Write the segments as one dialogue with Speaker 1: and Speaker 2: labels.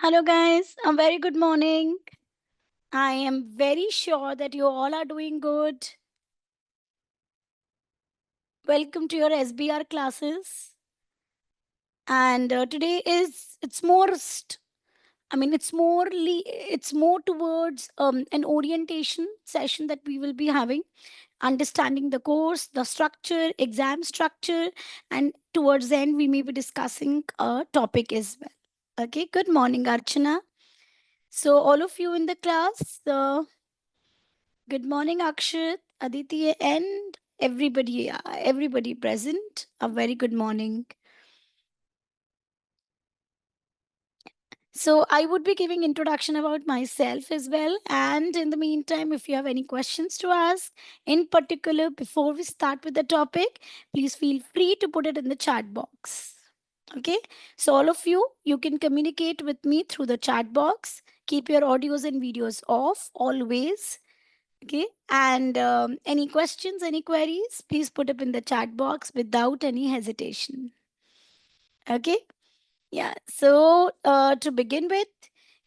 Speaker 1: Hello, guys. A very good morning. I am very sure that you all are doing good. Welcome to your SBR classes. And today is it's more. It's more towards an orientation session that we will be having, understanding the course, the structure, exam structure, and towards the end we may be discussing a topic as well. Okay. Good morning, Archana. So all of you in the class. Good morning, Akshat, Aditi, and everybody present. A very good morning. So I would be giving introduction about myself as well. And in the meantime, if you have any questions to ask, in particular, before we start with the topic, please feel free to put it in the chat box. Okay. So all of you, you can communicate with me through the chat box. Keep your audios and videos off always. Okay. And any questions, any queries, please put up in the chat box without any hesitation. Okay. Yeah. So to begin with,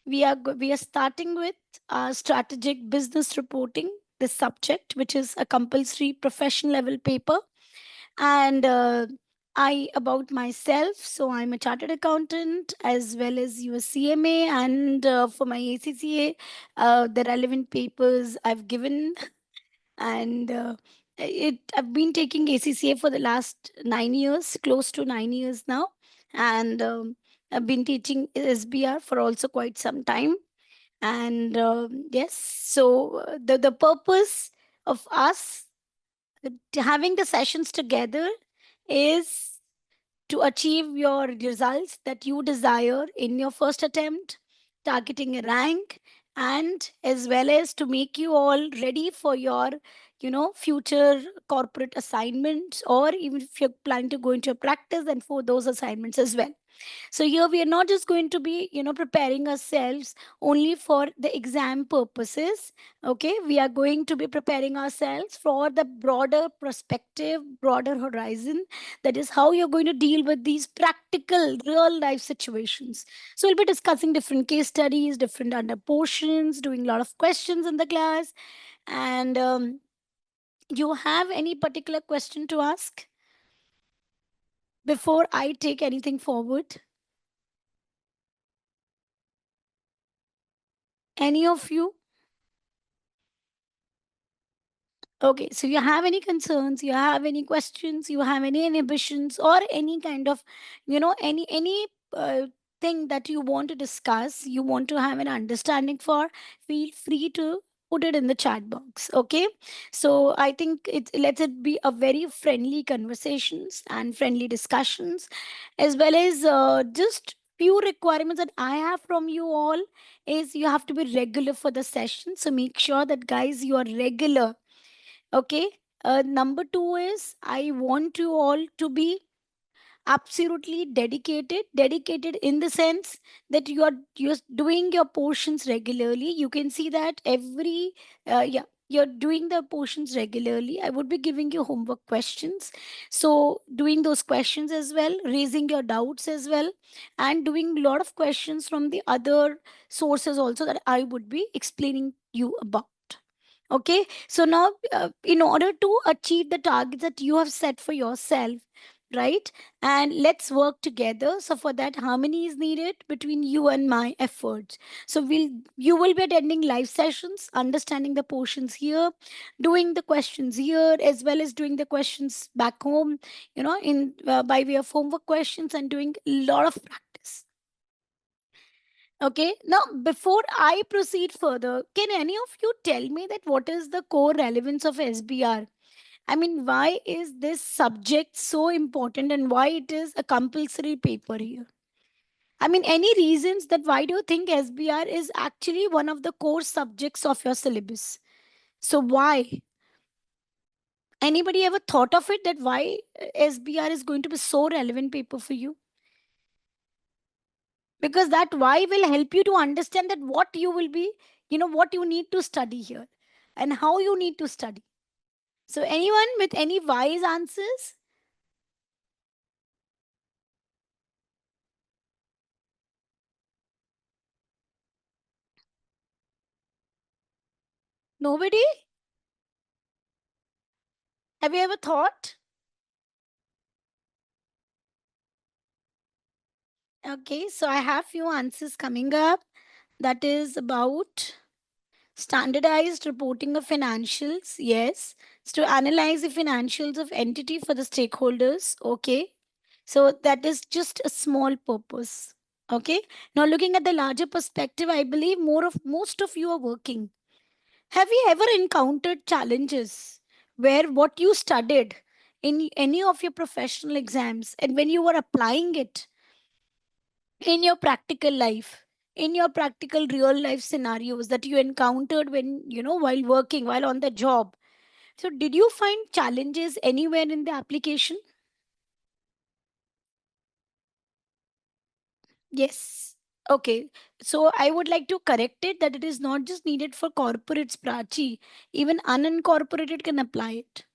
Speaker 1: we are starting with strategic business reporting, this subject, which is a compulsory professional level paper. And I about myself. So I'm a chartered accountant as well as USCMA, and for my ACCA, the relevant papers I've given and it I've been taking ACCA for the last 9 years, close to 9 years now, and I've been teaching SBR for also quite some time. And yes, so the purpose of us having the sessions together is to achieve your results that you desire in your first attempt, targeting a rank, and as well as to make you all ready for your future corporate assignments, or even if you're planning to go into a practice and for those assignments as well. So here we are not just going to be, preparing ourselves only for the exam purposes. Okay, we are going to be preparing ourselves for the broader perspective, broader horizon. That is how you're going to deal with these practical, real life situations. So we'll be discussing different case studies, different under portions, doing a lot of questions in the class. And you have any particular question to ask before I take anything forward? Any of you? Okay, so you have any concerns, you have any questions, you have any inhibitions, or any kind of, any thing that you want to discuss, you want to have an understanding for, feel free to put it in the chat box. Okay, so I think it's let it be a very friendly conversations and friendly discussions, as well as just few requirements that I have from you all is you have to be regular for the session. So make sure that guys you are regular. Okay. Number two is I want you all to be absolutely dedicated in the sense that you're doing your portions regularly. You can see that every yeah, you're doing the portions regularly. I would be giving you homework questions, so doing those questions as well, raising your doubts as well, and doing a lot of questions from the other sources also that I would be explaining you about. Okay, so now in order to achieve the targets that you have set for yourself, right? And let's work together. So for that, harmony is needed between you and my efforts. So you will be attending live sessions, understanding the portions here, doing the questions here, as well as doing the questions back home, in by way of homework questions, and doing a lot of practice. Okay, now before I proceed further, can any of you tell me that what is the core relevance of SBR? I mean, why is this subject so important and why it is a compulsory paper here? I mean, any reasons that why do you think SBR is actually one of the core subjects of your syllabus? So why? Anybody ever thought of it that why SBR is going to be so relevant paper for you? Because that why will help you to understand that what you will be, what you need to study here and how you need to study. So anyone with any wise answers? Nobody? Have you ever thought? Okay, so I have few answers coming up. That is about standardized reporting of financials. Yes. So to analyze the financials of entity for the stakeholders. Okay. So that is just a small purpose. Okay. Now looking at the larger perspective, I believe most of you are working. Have you ever encountered challenges where what you studied in any of your professional exams and when you were applying it in your practical life, in your practical real life scenarios that you encountered when, while working, while on the job? So did you find challenges anywhere in the application? Yes. Okay. So I would like to correct it that it is not just needed for corporates, Prachi. Even unincorporated can apply it.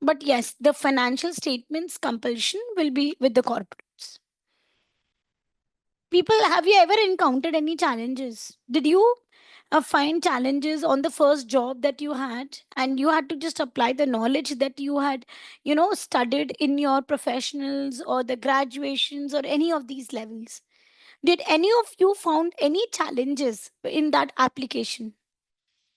Speaker 1: But yes, the financial statements compulsion will be with the corporates. People, have you ever encountered any challenges? Did you find challenges on the first job that you had, and you had to just apply the knowledge that you had, studied in your professionals or the graduations or any of these levels? Did any of you found any challenges in that application?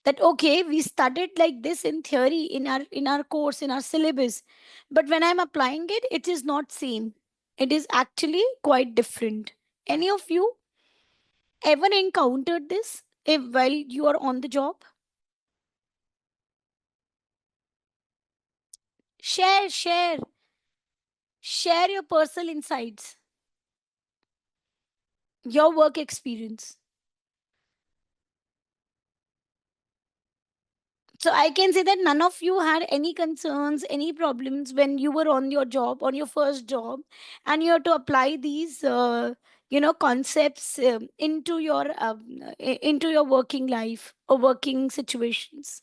Speaker 1: That okay, we studied like this in theory in our course, in our syllabus, but when I'm applying it, it is not same. It is actually quite different. Any of you ever encountered this if while you are on the job? Share share share your personal insights, your work experience. So I can say that none of you had any concerns, any problems when you were on your job, on your first job, and you have to apply these, concepts into your working life or working situations.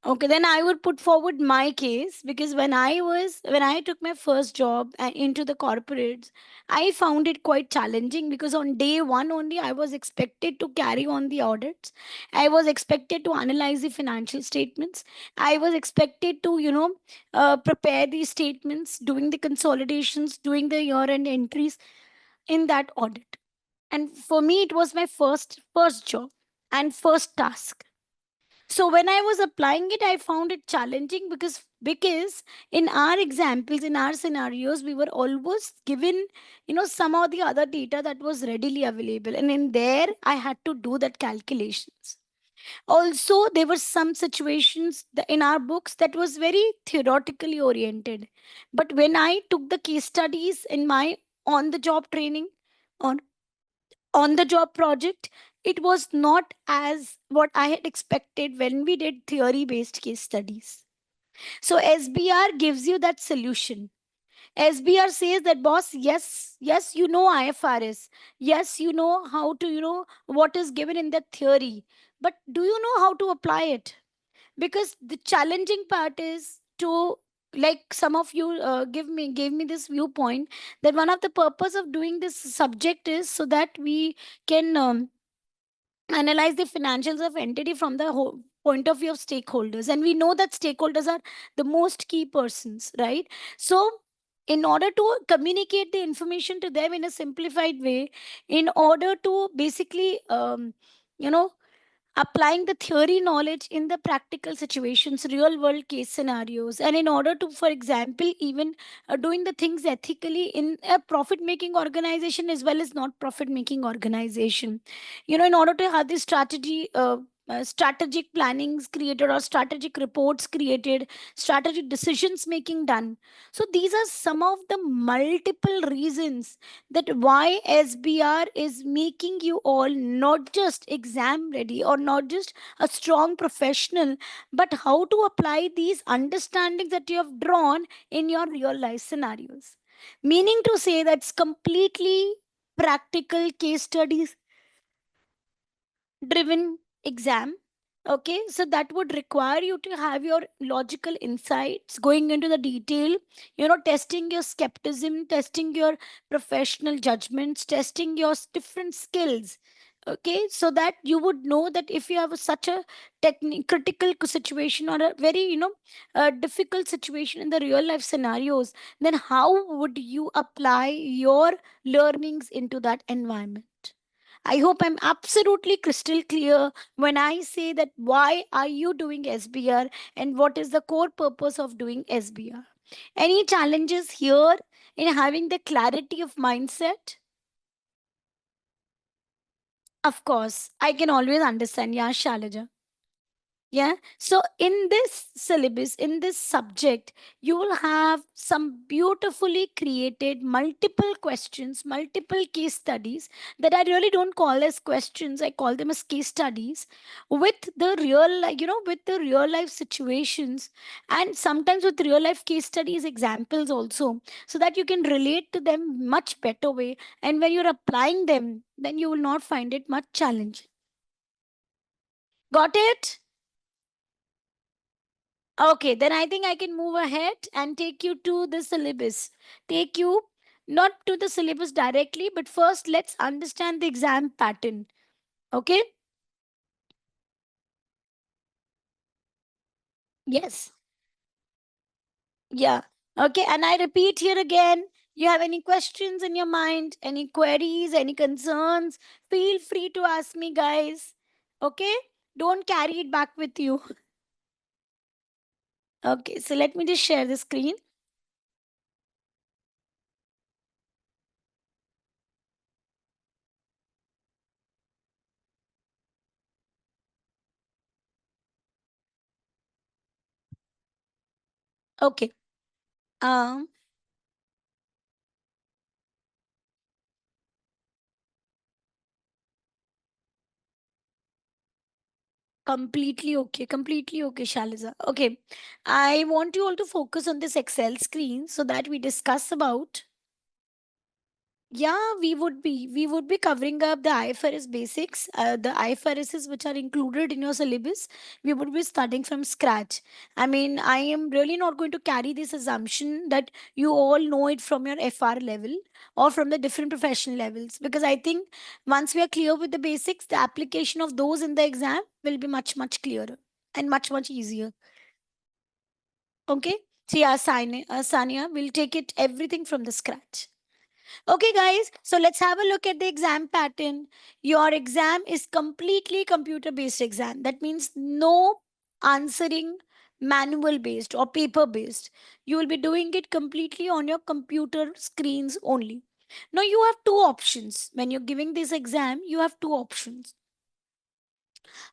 Speaker 1: Okay, then I would put forward my case because when I took my first job into the corporates, I found it quite challenging because on day one only I was expected to carry on the audits. I was expected to analyze the financial statements. I was expected to prepare these statements, doing the consolidations, doing the year-end entries in that audit. And for me, it was my first job and first task. So when I was applying it, I found it challenging because in our examples, in our scenarios, we were always given some of the other data that was readily available, and in there I had to do that calculations. Also, there were some situations in our books that was very theoretically oriented, but when I took the case studies in my on the job training, on on the job project, it was not as what I had expected when we did theory based case studies. So SBR gives you that solution. SBR says that, boss, yes, you know IFRS. Yes, you know how to, what is given in the theory. But do you know how to apply it? Because the challenging part is to, like some of you gave me this viewpoint that one of the purpose of doing this subject is so that we can analyze the financials of entity from the whole point of view of stakeholders, and we know that stakeholders are the most key persons, right? So in order to communicate the information to them in a simplified way, in order to basically you know applying the theory knowledge in the practical situations, real world case scenarios, and in order to, for example, even doing the things ethically in a profit making organization as well as not profit making organization, in order to have this strategic plannings created or strategic reports created, strategic decisions making done. So these are some of the multiple reasons that why SBR is making you all not just exam ready or not just a strong professional, but how to apply these understandings that you have drawn in your real life scenarios. Meaning to say that's completely practical case studies driven exam. Okay, so that would require you to have your logical insights going into the detail, testing your skepticism, testing your professional judgments, testing your different skills, Okay, so that you would know that if you have such a critical situation, or a very, difficult situation in the real life scenarios, then how would you apply your learnings into that environment? I hope I'm absolutely crystal clear when I say that why are you doing SBR and what is the core purpose of doing SBR. Any challenges here in having the clarity of mindset? Of course, I can always understand. Yeah, Shalaja. Yeah. So in this syllabus, in this subject, you will have some beautifully created multiple questions, multiple case studies that I really don't call as questions. I call them as case studies with the with the real life situations, and sometimes with real life case studies examples also, so that you can relate to them much better way. And when you're applying them, then you will not find it much challenging. Got it? Okay, then I think I can move ahead and take you to the syllabus. Take you not to the syllabus directly, but first let's understand the exam pattern. Okay? Yes. Yeah. Okay, and I repeat here again, you have any questions in your mind, any queries, any concerns, feel free to ask me, guys. Okay? Don't carry it back with you. Okay, so let me just share the screen. Okay. Um Completely okay, Shaliza. Okay, I want you all to focus on this Excel screen so that we discuss about. Yeah, we would be covering up the IFRS basics, the IFRSs which are included in your syllabus. We would be starting from scratch. I mean, I am really not going to carry this assumption that you all know it from your FR level or from the different professional levels, because I think once we are clear with the basics, the application of those in the exam will be much clearer and much easier. Okay, so yeah, Sania will take it everything from the scratch. Okay, guys, so let's have a look at the exam pattern. Your exam is completely computer based exam. That means no answering manual based or paper based. You will be doing it completely on your computer screens only. Now, you have two options. When you're giving this exam, you have two options.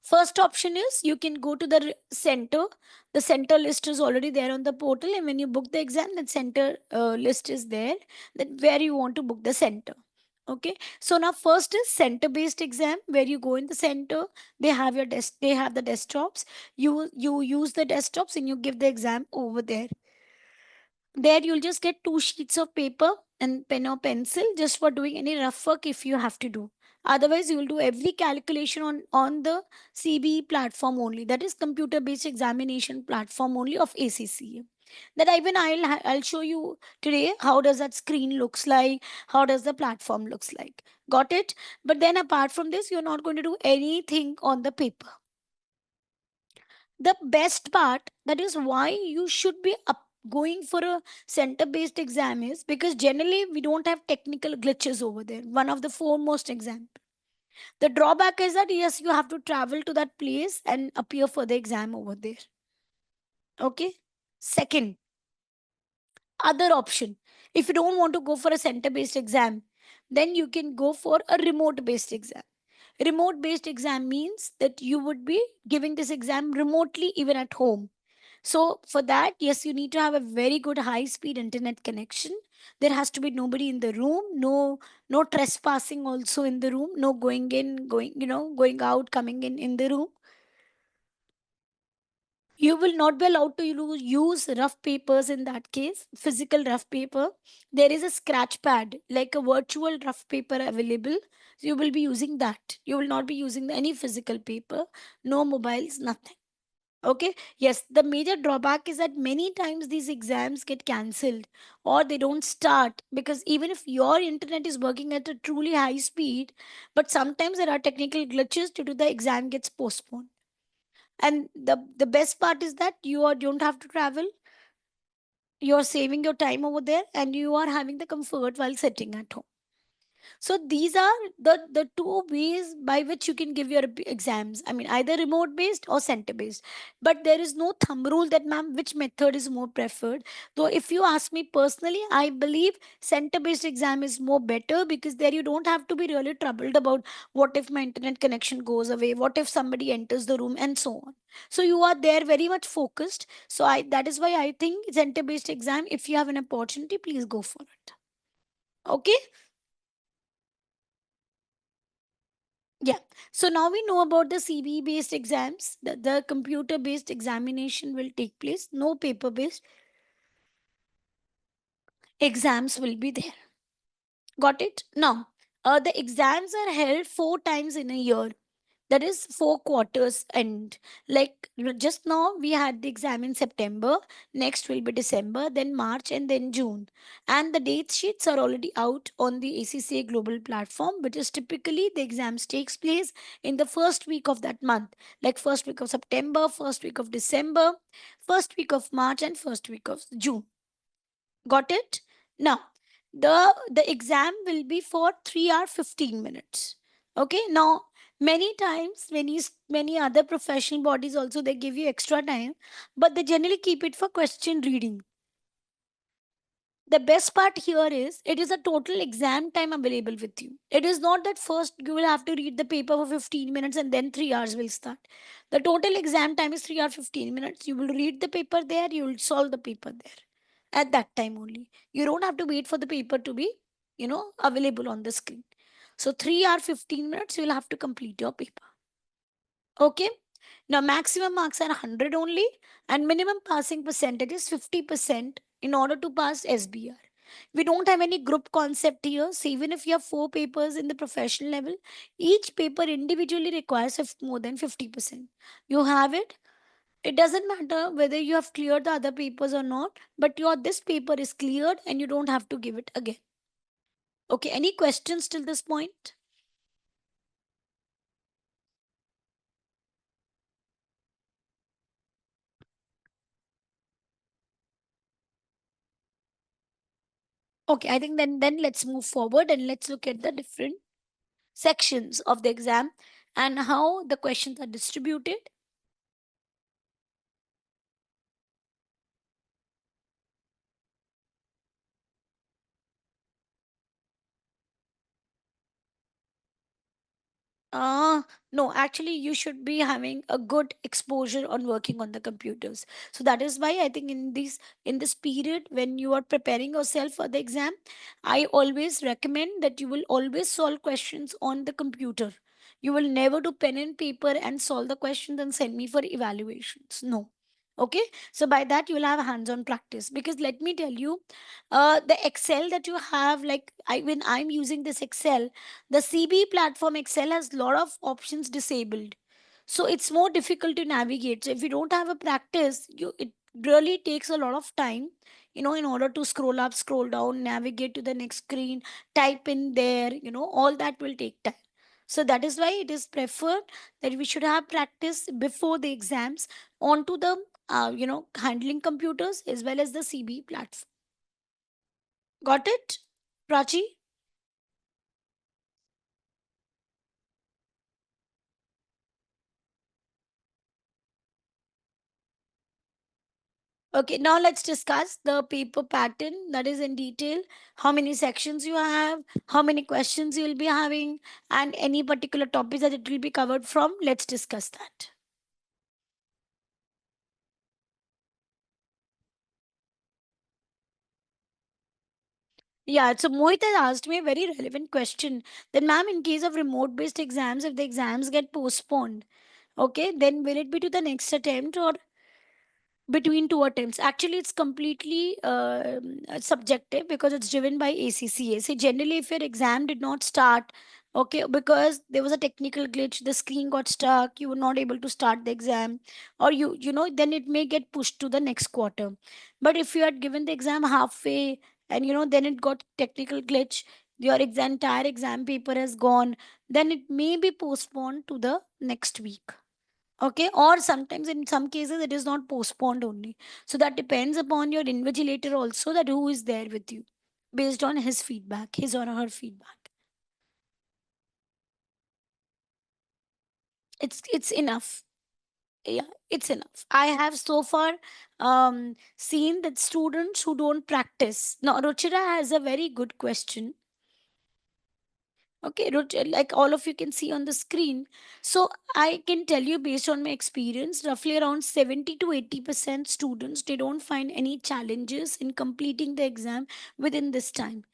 Speaker 1: First option is you can go to the center. The center list is already there on the portal, and when you book the exam, that center list is there. That where you want to book the center. Okay. So now first is center based exam, where you go in the center. They have your desk. They have the desktops. You use the desktops and you give the exam over there. There you'll just get two sheets of paper and pen or pencil just for doing any rough work if you have to do. Otherwise, you will do every calculation on the CBE platform only. That is computer based examination platform only of ACCA. That even I'll show you today how does that screen looks like, how does the platform looks like. Got it? But then apart from this, you're not going to do anything on the paper. The best part, that is why you should be going for a center based exam, is because generally we don't have technical glitches over there. One of the foremost example. The drawback is that yes, you have to travel to that place and appear for the exam over there. Okay. Second, other option, if you don't want to go for a center based exam, then you can go for a remote based exam. Remote based exam means that you would be giving this exam remotely, even at home. So for that, yes, you need to have a very good high speed internet connection. There has to be nobody in the room, no trespassing also in the room, no going in, going out, coming in the room. You will not be allowed to use rough papers in that case, physical rough paper. There is a scratch pad, like a virtual rough paper available. So you will be using that. You will not be using any physical paper, no mobiles, nothing. Okay, yes, the major drawback is that many times these exams get cancelled or they don't start because even if your internet is working at a truly high speed, but sometimes there are technical glitches due to the exam gets postponed. And the best part is that don't have to travel, you're saving your time over there, and you are having the comfort while sitting at home. So these are the two ways by which you can give your exams. I mean, either remote based or center based. But there is no thumb rule that, ma'am, which method is more preferred. Though if you ask me personally, I believe center based exam is more better because there you don't have to be really troubled about what if my internet connection goes away, what if somebody enters the room, and so on. So you are there very much focused. So I that is why I think center based exam, if you have an opportunity, please go for it. Okay. Yeah. So now we know about the CBE based exams. The computer based examination will take place. No paper based exams will be there. Got it? Now, the exams are held 4 times in a year. That is 4 quarters. And like just now, we had the exam in September. Next will be December, then March, and then June. And the date sheets are already out on the ACCA Global platform, which is typically the exams takes place in the first week of that month, like first week of September, first week of December, first week of March, and first week of June. Got it? Now, the exam will be for 3 hour 15 minutes. Okay? Now, many times many other professional bodies also they give you extra time, but they generally keep it for question reading. The best part here is it is a total exam time available with you. It is not that first you will have to read the paper for 15 minutes and then 3 hours will start. The total exam time is 3 hours 15 minutes. You will read the paper there, you will solve the paper there at that time only. You don't have to wait for the paper to be, available on the screen. So 3 hour 15 minutes you will have to complete your paper. Okay. Now maximum marks are 100 only, and minimum passing percentage is 50% in order to pass SBR. We don't have any group concept here. So even if you have 4 papers in the professional level, each paper individually requires more than 50%. You have it. It doesn't matter whether you have cleared the other papers or not, but your this paper is cleared and you don't have to give it again. Okay, any questions till this point? Okay, I think then let's move forward and let's look at the different sections of the exam and how the questions are distributed. No, actually, you should be having a good exposure on working on the computers. So that is why I think in this period when you are preparing yourself for the exam, I always recommend that you will always solve questions on the computer. You will never do pen and paper and solve the questions and send me for evaluations. No. Okay, so by that you will have hands-on practice because let me tell you, the Excel that you have, like when I'm using this Excel, the CB platform Excel has a lot of options disabled. So it's more difficult to navigate. So if you don't have a practice, it really takes a lot of time, in order to scroll up, scroll down, navigate to the next screen, type in there, all that will take time. So that is why it is preferred that we should have practice before the exams onto the handling computers as well as the CB platform. Got it, Prachi? Okay, now let's discuss the paper pattern that is in detail. How many sections you have, how many questions you will be having, and any particular topics that it will be covered from. Let's discuss that. Yeah, so Mohit has asked me a very relevant question. Then, ma'am, in case of remote based exams, if the exams get postponed, okay, then will it be to the next attempt or between two attempts? Actually, it's completely subjective because it's driven by ACCA. So generally, if your exam did not start Okay, because there was a technical glitch, the screen got stuck, you were not able to start the exam, or then it may get pushed to the next quarter. But if you had given the exam halfway, and then it got technical glitch, your entire exam paper has gone, then it may be postponed to the next week. Okay, or sometimes in some cases it is not postponed only. So that depends upon your invigilator also, that who is there with you, based on his feedback, his or her feedback. It's enough. Yeah, it's enough. I have so far seen that students who don't practice. Now Ruchira has a very good question. Okay, like all of you can see on the screen. So I can tell you, based on my experience, roughly around 70 to 80% students, they don't find any challenges in completing the exam within this time.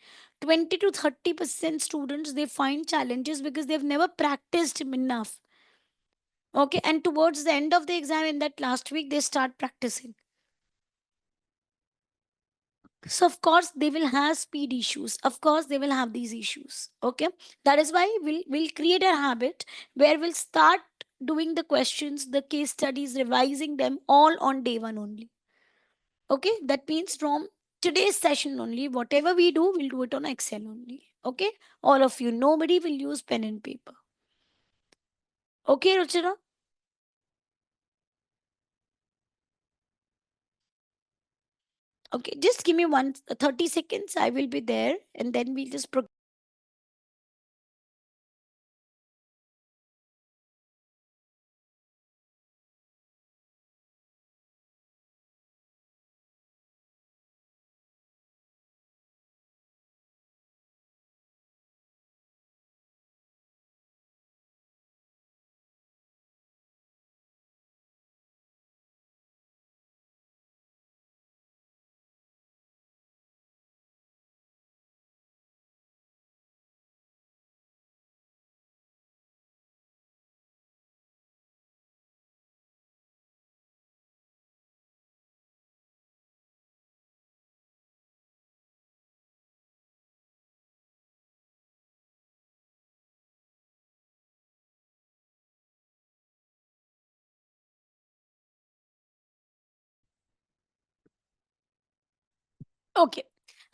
Speaker 1: 20 to 30% students, they find challenges because they've never practiced enough. Okay, and towards the end of the exam, in that last week, they start practicing. So of course they will have speed issues. Of course they will have these issues. Okay, that is why we'll create a habit where we'll start doing the questions, the case studies, revising them all on day one only. Okay, that means from today's session only, whatever we do, we'll do it on Excel only. Okay, all of you, nobody will use pen and paper. Okay, Ruchira. Okay, just give me 30 seconds. I will be there, and then we'll just. Okay.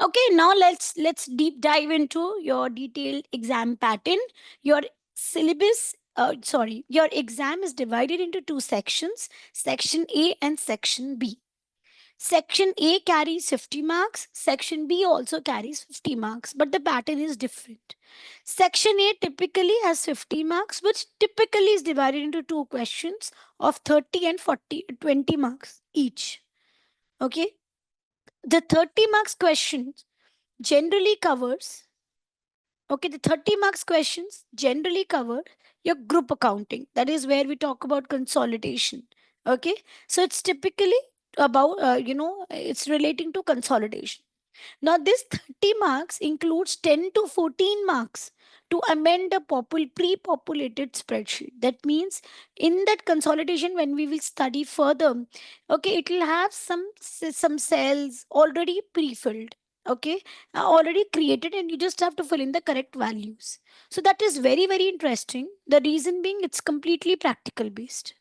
Speaker 1: Okay, now let's deep dive into your detailed exam pattern. Your syllabus, sorry, your exam is divided into two sections, section A and section B. Section A carries 50 marks, section B also carries 50 marks, but the pattern is different. Section A typically has 50 marks, which typically is divided into two questions of 30 and 20 marks each. Okay, the 30 marks questions generally covers, okay, the 30 marks questions generally cover your group accounting. That is where we talk about consolidation. Okay, so it's typically about it's relating to consolidation. Now, this 30 marks includes 10 to 14 marks to amend a pre-populated spreadsheet. That means in that consolidation, when we will study further, okay, it will have some cells already pre-filled. Okay, already created, and you just have to fill in the correct values. So that is very, very interesting. The reason being, it's completely practical based.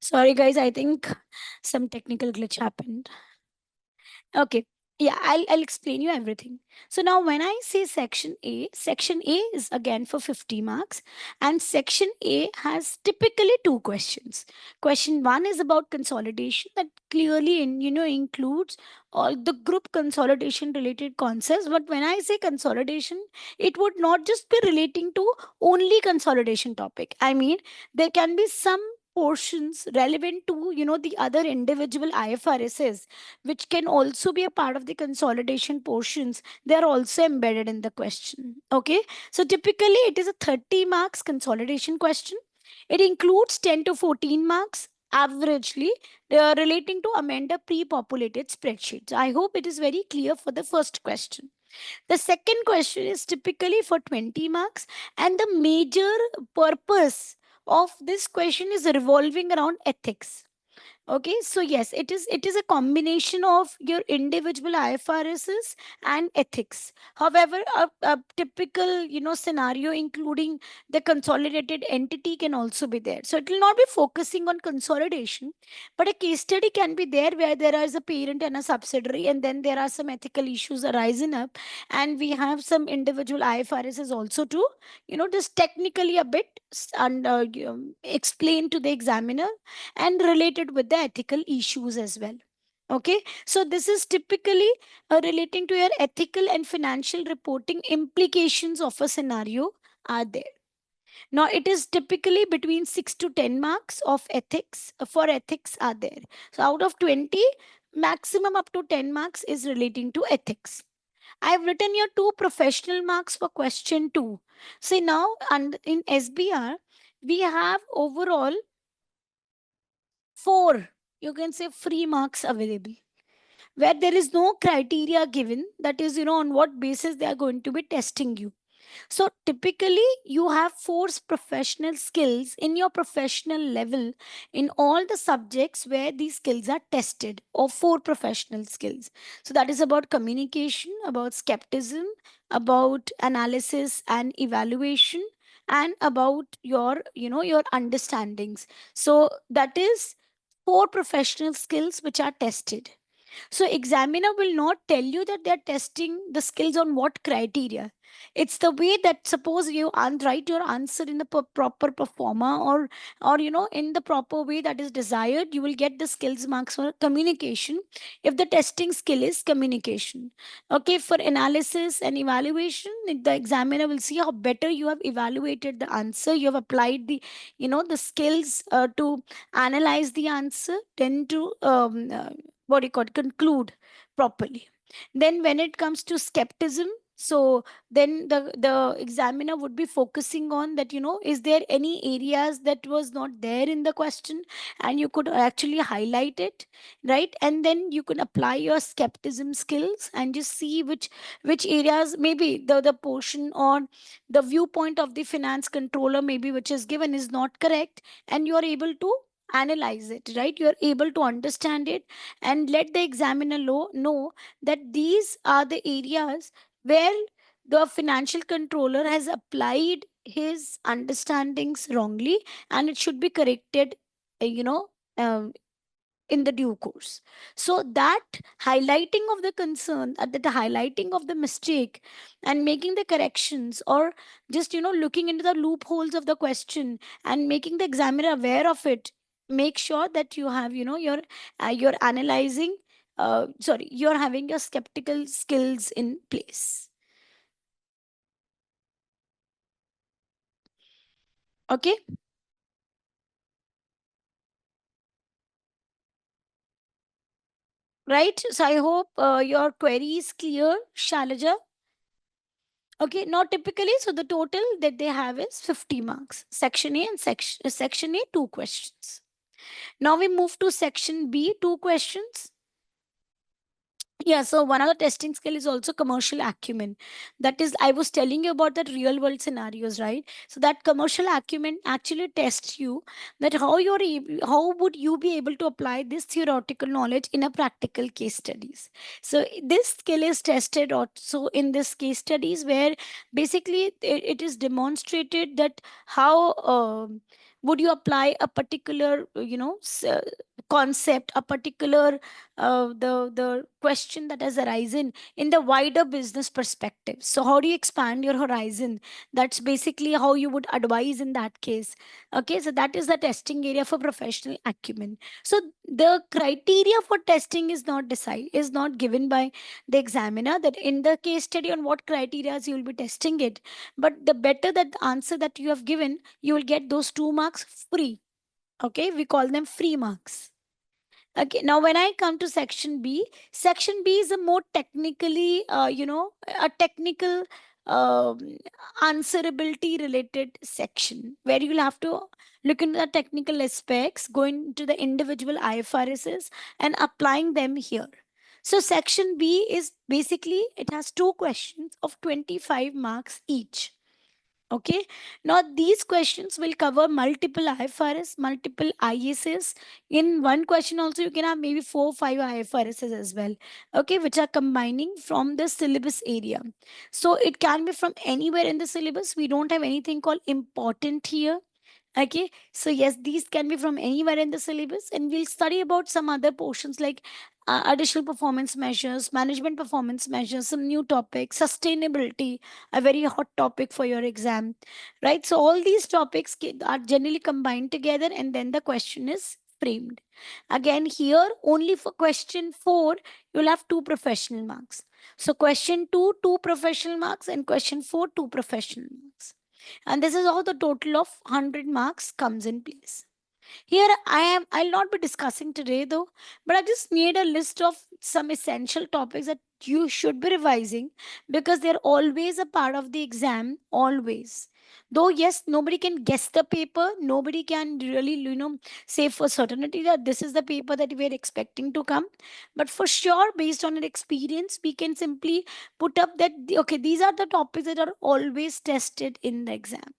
Speaker 1: Sorry, guys. I think some technical glitch happened. Okay. Yeah, I'll explain you everything. So now when I say section A is again for 50 marks, and section A has typically two questions. Question 1 is about consolidation that clearly includes all the group consolidation related concepts. But when I say consolidation, it would not just be relating to only consolidation topic. I mean, there can be some portions relevant to the other individual IFRSs, which can also be a part of the consolidation portions. They are also embedded in the question. Okay, so typically it is a 30 marks consolidation question. It includes 10 to 14 marks averagely relating to amend a pre-populated spreadsheets. I hope it is very clear for the first question. The second question is typically for 20 marks, and the major purpose of this question is revolving around ethics. Okay, so yes, it is a combination of your individual IFRSs and ethics. However, a typical scenario including the consolidated entity can also be there. So it will not be focusing on consolidation, but a case study can be there where there is a parent and a subsidiary, and then there are some ethical issues arising up, and we have some individual IFRSs also to just technically a bit and explain to the examiner and related with the ethical issues as well. Okay, so this is typically relating to your ethical and financial reporting implications of a scenario are there. Now it is typically between 6 to 10 marks of ethics for ethics are there. So out of 20, maximum up to 10 marks is relating to ethics. I've written your two professional marks for question 2. See now, and in SBR we have overall four, you can say, free marks available, where there is no criteria given, that is on what basis they are going to be testing you. So typically you have four professional skills in your professional level in all the subjects where these skills are tested, or four professional skills. So that is about communication, about skepticism, about analysis and evaluation, and about your understandings. So that is four professional skills which are tested. So examiner will not tell you that they're testing the skills on what criteria. It's the way that suppose you write your answer in the proper performer, or in the proper way that is desired, you will get the skills marks for communication if the testing skill is communication. Okay, for analysis and evaluation, the examiner will see how better you have evaluated the answer, you have applied the skills to analyze the answer, then to what do you call it, conclude properly. Then when it comes to skepticism, so then the examiner would be focusing on that, is there any areas that was not there in the question, and you could actually highlight it, right? And then you can apply your skepticism skills and just see which areas, maybe the portion or the viewpoint of the finance controller maybe which is given is not correct, and you are able to analyze it, right? You are able to understand it and let the examiner know that these are the areas where the financial controller has applied his understandings wrongly, and it should be corrected you know um, in the due course. So that highlighting of the concern, the highlighting of the mistake and making the corrections, or just looking into the loopholes of the question and making the examiner aware of it, make sure that you have you're analyzing, sorry, you're having your skeptical skills in place. Okay, right? So I hope your query is clear, Shalaja. Okay, now typically, so the total that they have is 50 marks. Section A and section A, two questions. Now we move to section B, two questions. Yeah, so one of the testing skill is also commercial acumen. That is, I was telling you about that real world scenarios, right? So that commercial acumen actually tests you that how would you be able to apply this theoretical knowledge in a practical case studies. So this skill is tested also in this case studies, where basically it is demonstrated that how Would you apply a particular concept, a particular the question that has arisen in the wider business perspective? So how do you expand your horizon? That's basically how you would advise in that case. Okay, so that is the testing area for professional acumen. So the criteria for testing is not given by the examiner, that in the case study on what criteria you will be testing it. But the better that the answer that you have given, you will get those 2 marks free. Okay, we call them free marks. Okay, now when I come to section B is a more technically, a technical um, answerability related section where you'll have to look into the technical aspects, go into the individual IFRSs and applying them here. So section B is basically, it has two questions of 25 marks each. Okay. Now these questions will cover multiple IFRS, multiple ISS. In one question also you can have maybe 4 or 5 IFRSs as well. Okay, which are combining from the syllabus area. So it can be from anywhere in the syllabus. We don't have anything called important here. Okay, so yes, these can be from anywhere in the syllabus, and we'll study about some other portions like additional performance measures, management performance measures, some new topics, sustainability, a very hot topic for your exam, right? So all these topics are generally combined together, and then the question is framed. Again, here only for question 4, you'll have 2 professional marks. So question 2, 2 professional marks, and question 4, 2 professional marks, and this is how the total of 100 marks comes in place. Here I'll not be discussing today though, but I just made a list of some essential topics that you should be revising because they're always a part of the exam, always. Though yes, nobody can guess the paper, nobody can really, say for certainty that this is the paper that we're expecting to come. But for sure, based on an experience, we can simply put up that okay, these are the topics that are always tested in the exam,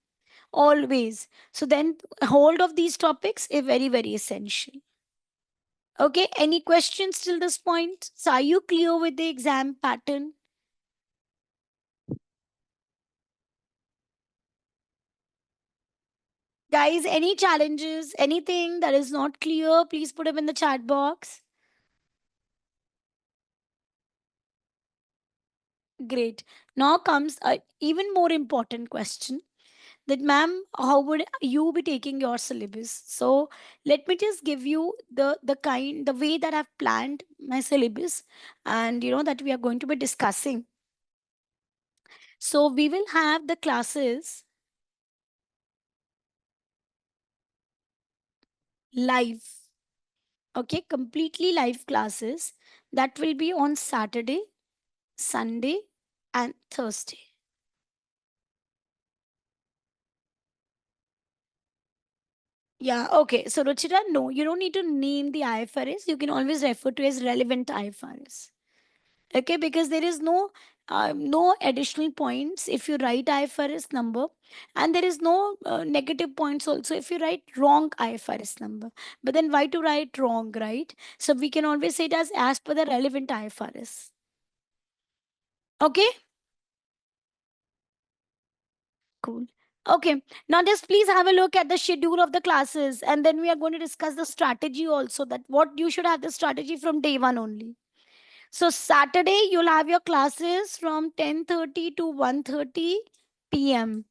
Speaker 1: always. So then hold of these topics is very, very essential. Okay, any questions till this point? So are you clear with the exam pattern? Guys, any challenges, anything that is not clear, please put them in the chat box. Great. Now comes a even more important question, that ma'am, how would you be taking your syllabus? So let me just give you the way that I've planned my syllabus, and that we are going to be discussing. So we will have the classes live. Okay, completely live classes that will be on Saturday, Sunday, and Thursday. Yeah, okay. So Ruchita, no, you don't need to name the IFRS. You can always refer to as relevant IFRS. Okay, because there is no additional points if you write IFRS number, and there is no negative points also if you write wrong IFRS number. But then why to write wrong, right? So we can always say it as per the relevant IFRS. Okay, cool. Okay, now just please have a look at the schedule of the classes, and then we are going to discuss the strategy also, that what you should have the strategy from day one only. So Saturday you'll have your classes from 10:30 to 1:30 p.m.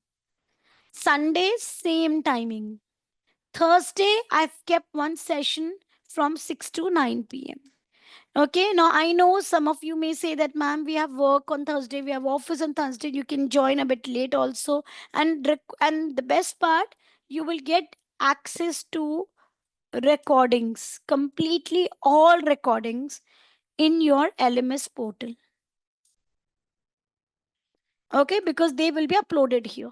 Speaker 1: Sunday same timing. Thursday I've kept one session from 6 to 9 p.m. Okay, now I know some of you may say that ma'am, we have work on Thursday, we have office on Thursday, you can join a bit late also, and the best part, you will get access to recordings, completely all recordings in your LMS portal. Okay, because they will be uploaded here.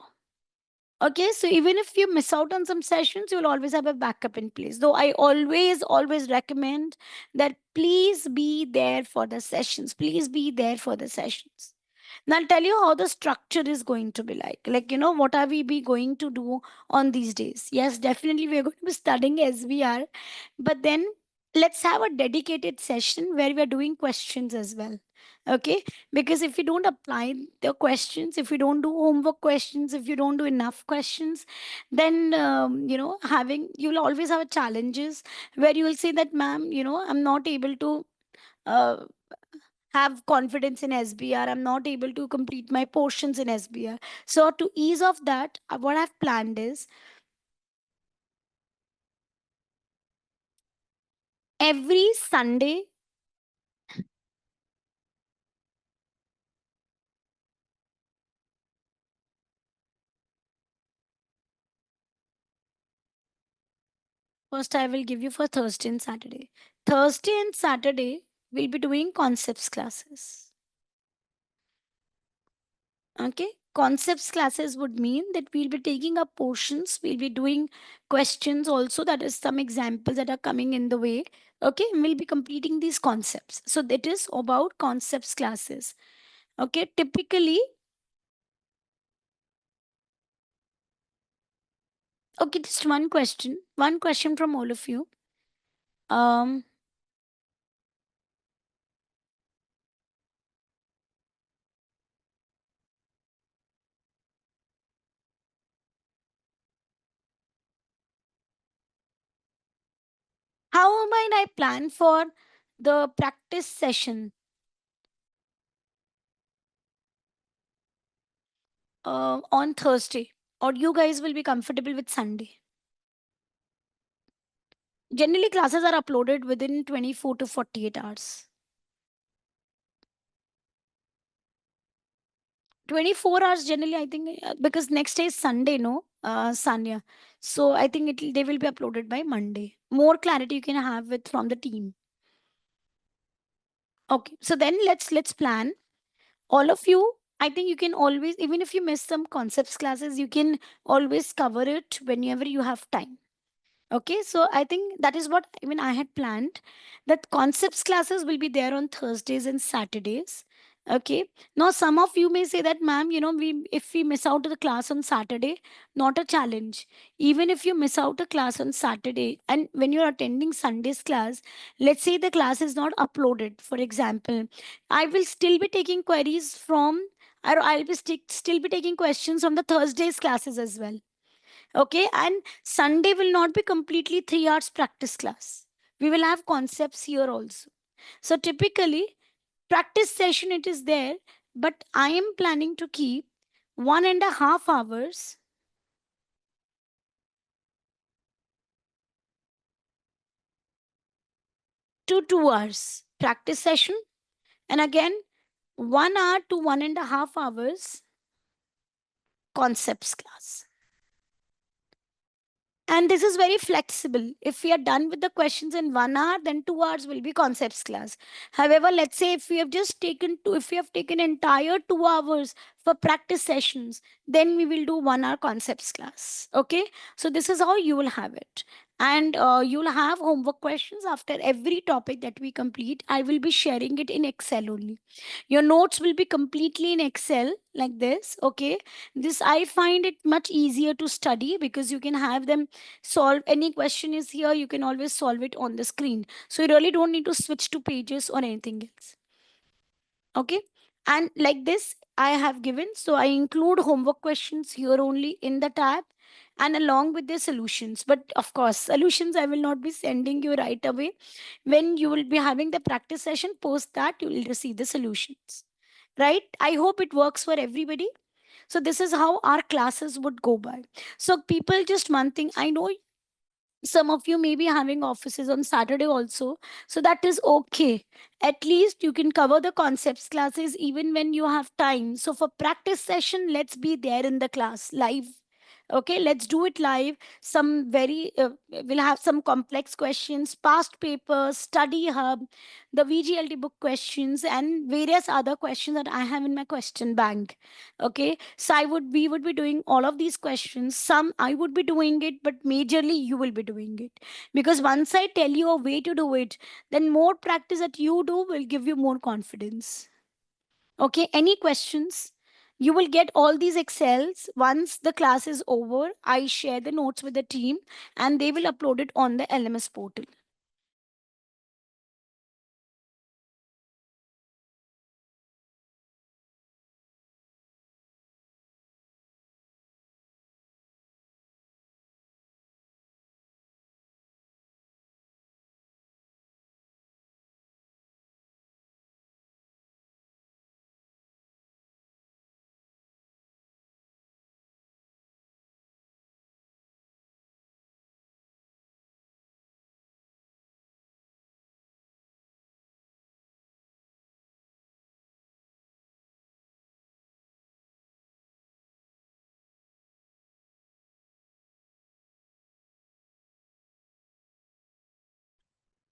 Speaker 1: Okay, so even if you miss out on some sessions, you'll always have a backup in place. Though I always recommend that please be there for the sessions. Please be there for the sessions. Now I'll tell you how the structure is going to be like. Like, what are we be going to do on these days? Yes, definitely we're going to be studying SVR, but then let's have a dedicated session where we are doing questions as well. Okay, because if you don't apply the questions, if you don't do homework questions, if you don't do enough questions, then having you'll always have challenges where you will say that, ma'am, I'm not able to uh, have confidence in SBR. I'm not able to complete my portions in SBR. So to ease of that, what I've planned is every Sunday. First, I will give you for Thursday and Saturday. Thursday and Saturday, we'll be doing concepts classes. Okay. Concepts classes would mean that we'll be taking up portions, we'll be doing questions also, that is some examples that are coming in the way. Okay. And we'll be completing these concepts. So that is about concepts classes. Okay. Typically, okay, just one question. One question from all of you. Um, how might I plan for the practice session on Thursday? Or you guys will be comfortable with Sunday? Generally, classes are uploaded within 24 to 48 hours. 24 hours generally, I think, because next day is Sunday, no, Sanya. So I think they will be uploaded by Monday. More clarity you can have with from the team. Okay, so then let's plan. All of you, I think you can always, even if you miss some concepts classes, you can always cover it whenever you have time. Okay, so I think that is what even I had planned, that concepts classes will be there on Thursdays and Saturdays. Okay, now some of you may say that, ma'am, we if we miss out the class on Saturday, not a challenge. Even if you miss out a class on Saturday and when you're attending Sunday's class, let's say the class is not uploaded, for example, I will still be taking queries from, or I'll be still be taking questions from the Thursday's classes as well. Okay, and Sunday will not be completely 3 hours practice class. We will have concepts here also. So typically, practice session it is there, but I am planning to keep 1.5 hours to 2 hours practice session, and again 1 hour to 1.5 hours concepts class. And this is very flexible. If we are done with the questions in 1 hour, then 2 hours will be concepts class. However, let's say if we have if we have taken entire 2 hours for practice sessions, then we will do 1 hour concepts class. Okay. So this is how you will have it. And you'll have homework questions after every topic that we complete. I will be sharing it in Excel only. Your notes will be completely in Excel like this. Okay. This I find it much easier to study because you can have them solve any question is here, you can always solve it on the screen, so you really don't need to switch to pages or anything else. Okay, and like this I have given, so I include homework questions here only in the tab and along with the solutions. But of course, solutions I will not be sending you right away. When you will be having the practice session, post that you will receive the solutions, right? I hope it works for everybody. So this is how our classes would go by. So people, just one thing, I know some of you may be having offices on Saturday also, so that is okay. At least you can cover the concepts classes even when you have time. So for practice session, let's be there in the class live. Okay, let's do it live. Some very we'll have some complex questions, past papers, study hub, the VGLT book questions, and various other questions that I have in my question bank. Okay, so we would be doing all of these questions. Some I would be doing it, but majorly you will be doing it, because once I tell you a way to do it, then more practice that you do will give you more confidence. Okay, any questions? You will get all these Excels once the class is over. I share the notes with the team and they will upload it on the LMS portal.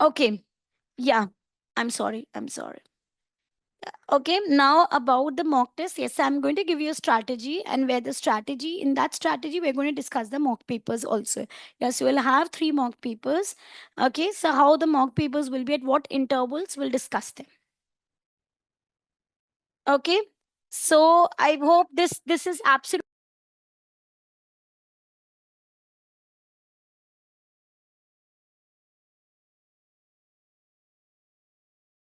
Speaker 1: Okay. Yeah. I'm sorry. I'm sorry. Okay, now about the mock test. Yes, I'm going to give you a strategy, and where the strategy in that strategy, we're going to discuss the mock papers also. Yes, we'll have three mock papers. Okay, so how the mock papers will be at what intervals, we'll discuss them. Okay, so I hope this is absolutely.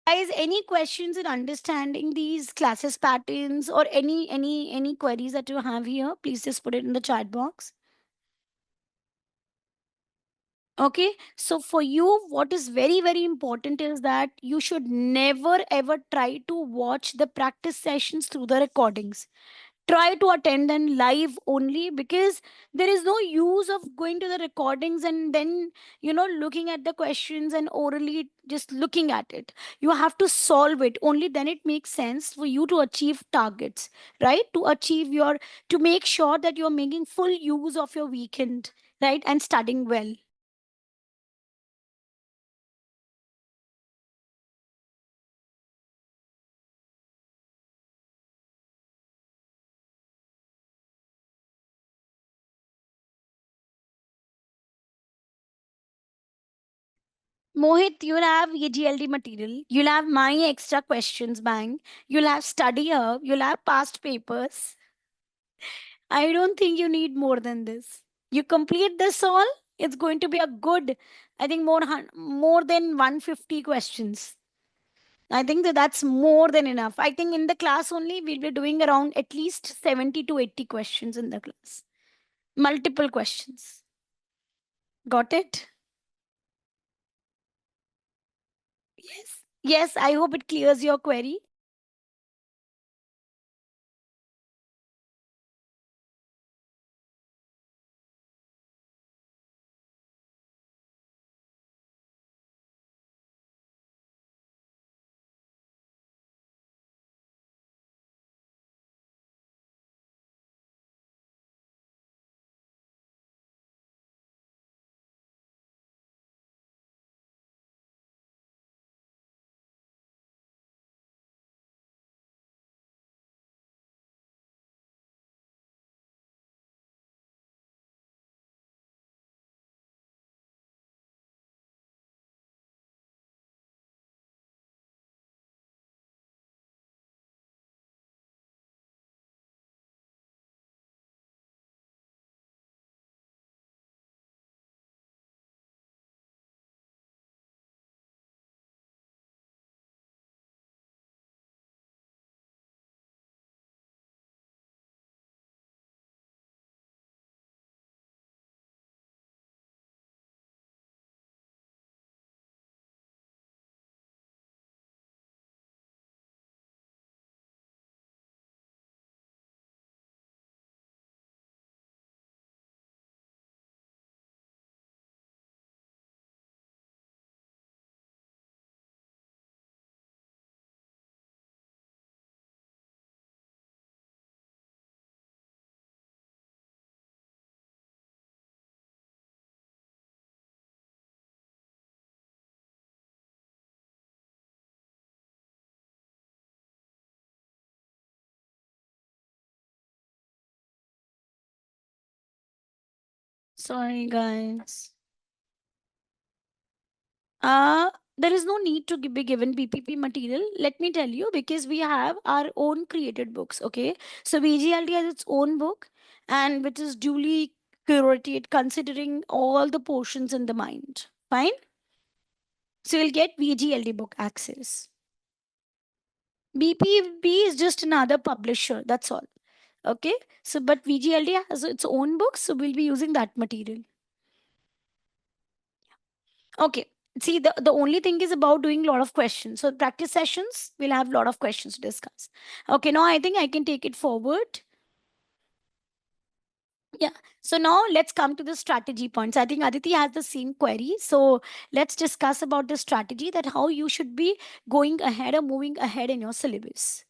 Speaker 1: Guys, any questions in understanding these classes patterns or any queries that you have here, please just put it in the chat box. Okay, so for you, what is very, very important is that you should never ever try to watch the practice sessions through the recordings. Try to attend them live only, because there is no use of going to the recordings and then, looking at the questions and orally just looking at it. You have to solve it. Only then it makes sense for you to achieve targets, right? To make sure that you're making full use of your weekend, right? And studying well. Mohit, you'll have EGLD material. You'll have my extra questions bank. You'll have study hub. You'll have past papers. I don't think you need more than this. You complete this all, it's going to be a good, I think more than 150 questions. I think that's more than enough. I think in the class only we'll be doing around at least 70 to 80 questions in the class. Multiple questions. Got it? Yes. Yes, I hope it clears your query. Sorry, guys. There is no need to be given PPP material. Let me tell you, because we have our own created books. Okay, so VGLT has its own book, and which is duly curated considering all the portions in the mind. Fine. So you'll get VGLD book access. BPB is just another publisher. That's all. Okay. So, but VGLD has its own books, so we'll be using that material. Okay. See, the only thing is about doing a lot of questions. So, practice sessions, we'll have a lot of questions to discuss. Okay, now I think I can take it forward. Yeah. So, now let's come to the strategy points. I think Aditi has the same query. So, let's discuss about the strategy, that how you should be going ahead or moving ahead in your syllabus.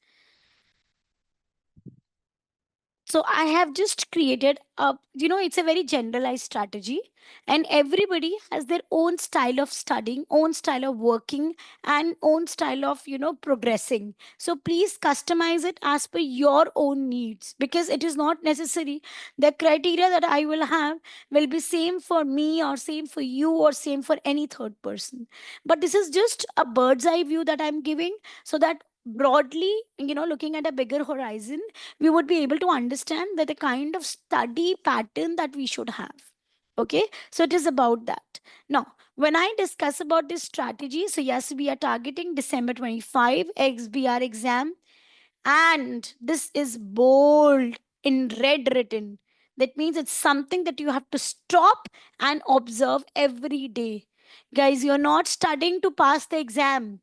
Speaker 1: So I have just created a, it's a very generalized strategy, and everybody has their own style of studying, own style of working, and own style of, progressing. So please customize it as per your own needs, because it is not necessary the criteria that I will have will be same for me or same for you or same for any third person. But this is just a bird's eye view that I'm giving, so that broadly, looking at a bigger horizon, we would be able to understand that the kind of study pattern that we should have. Okay, so it is about that. Now, when I discuss about this strategy, so yes, we are targeting December 25 XBR exam, and this is bold in red written. That means it's something that you have to stop and observe every day. Guys, you're not studying to pass the exam.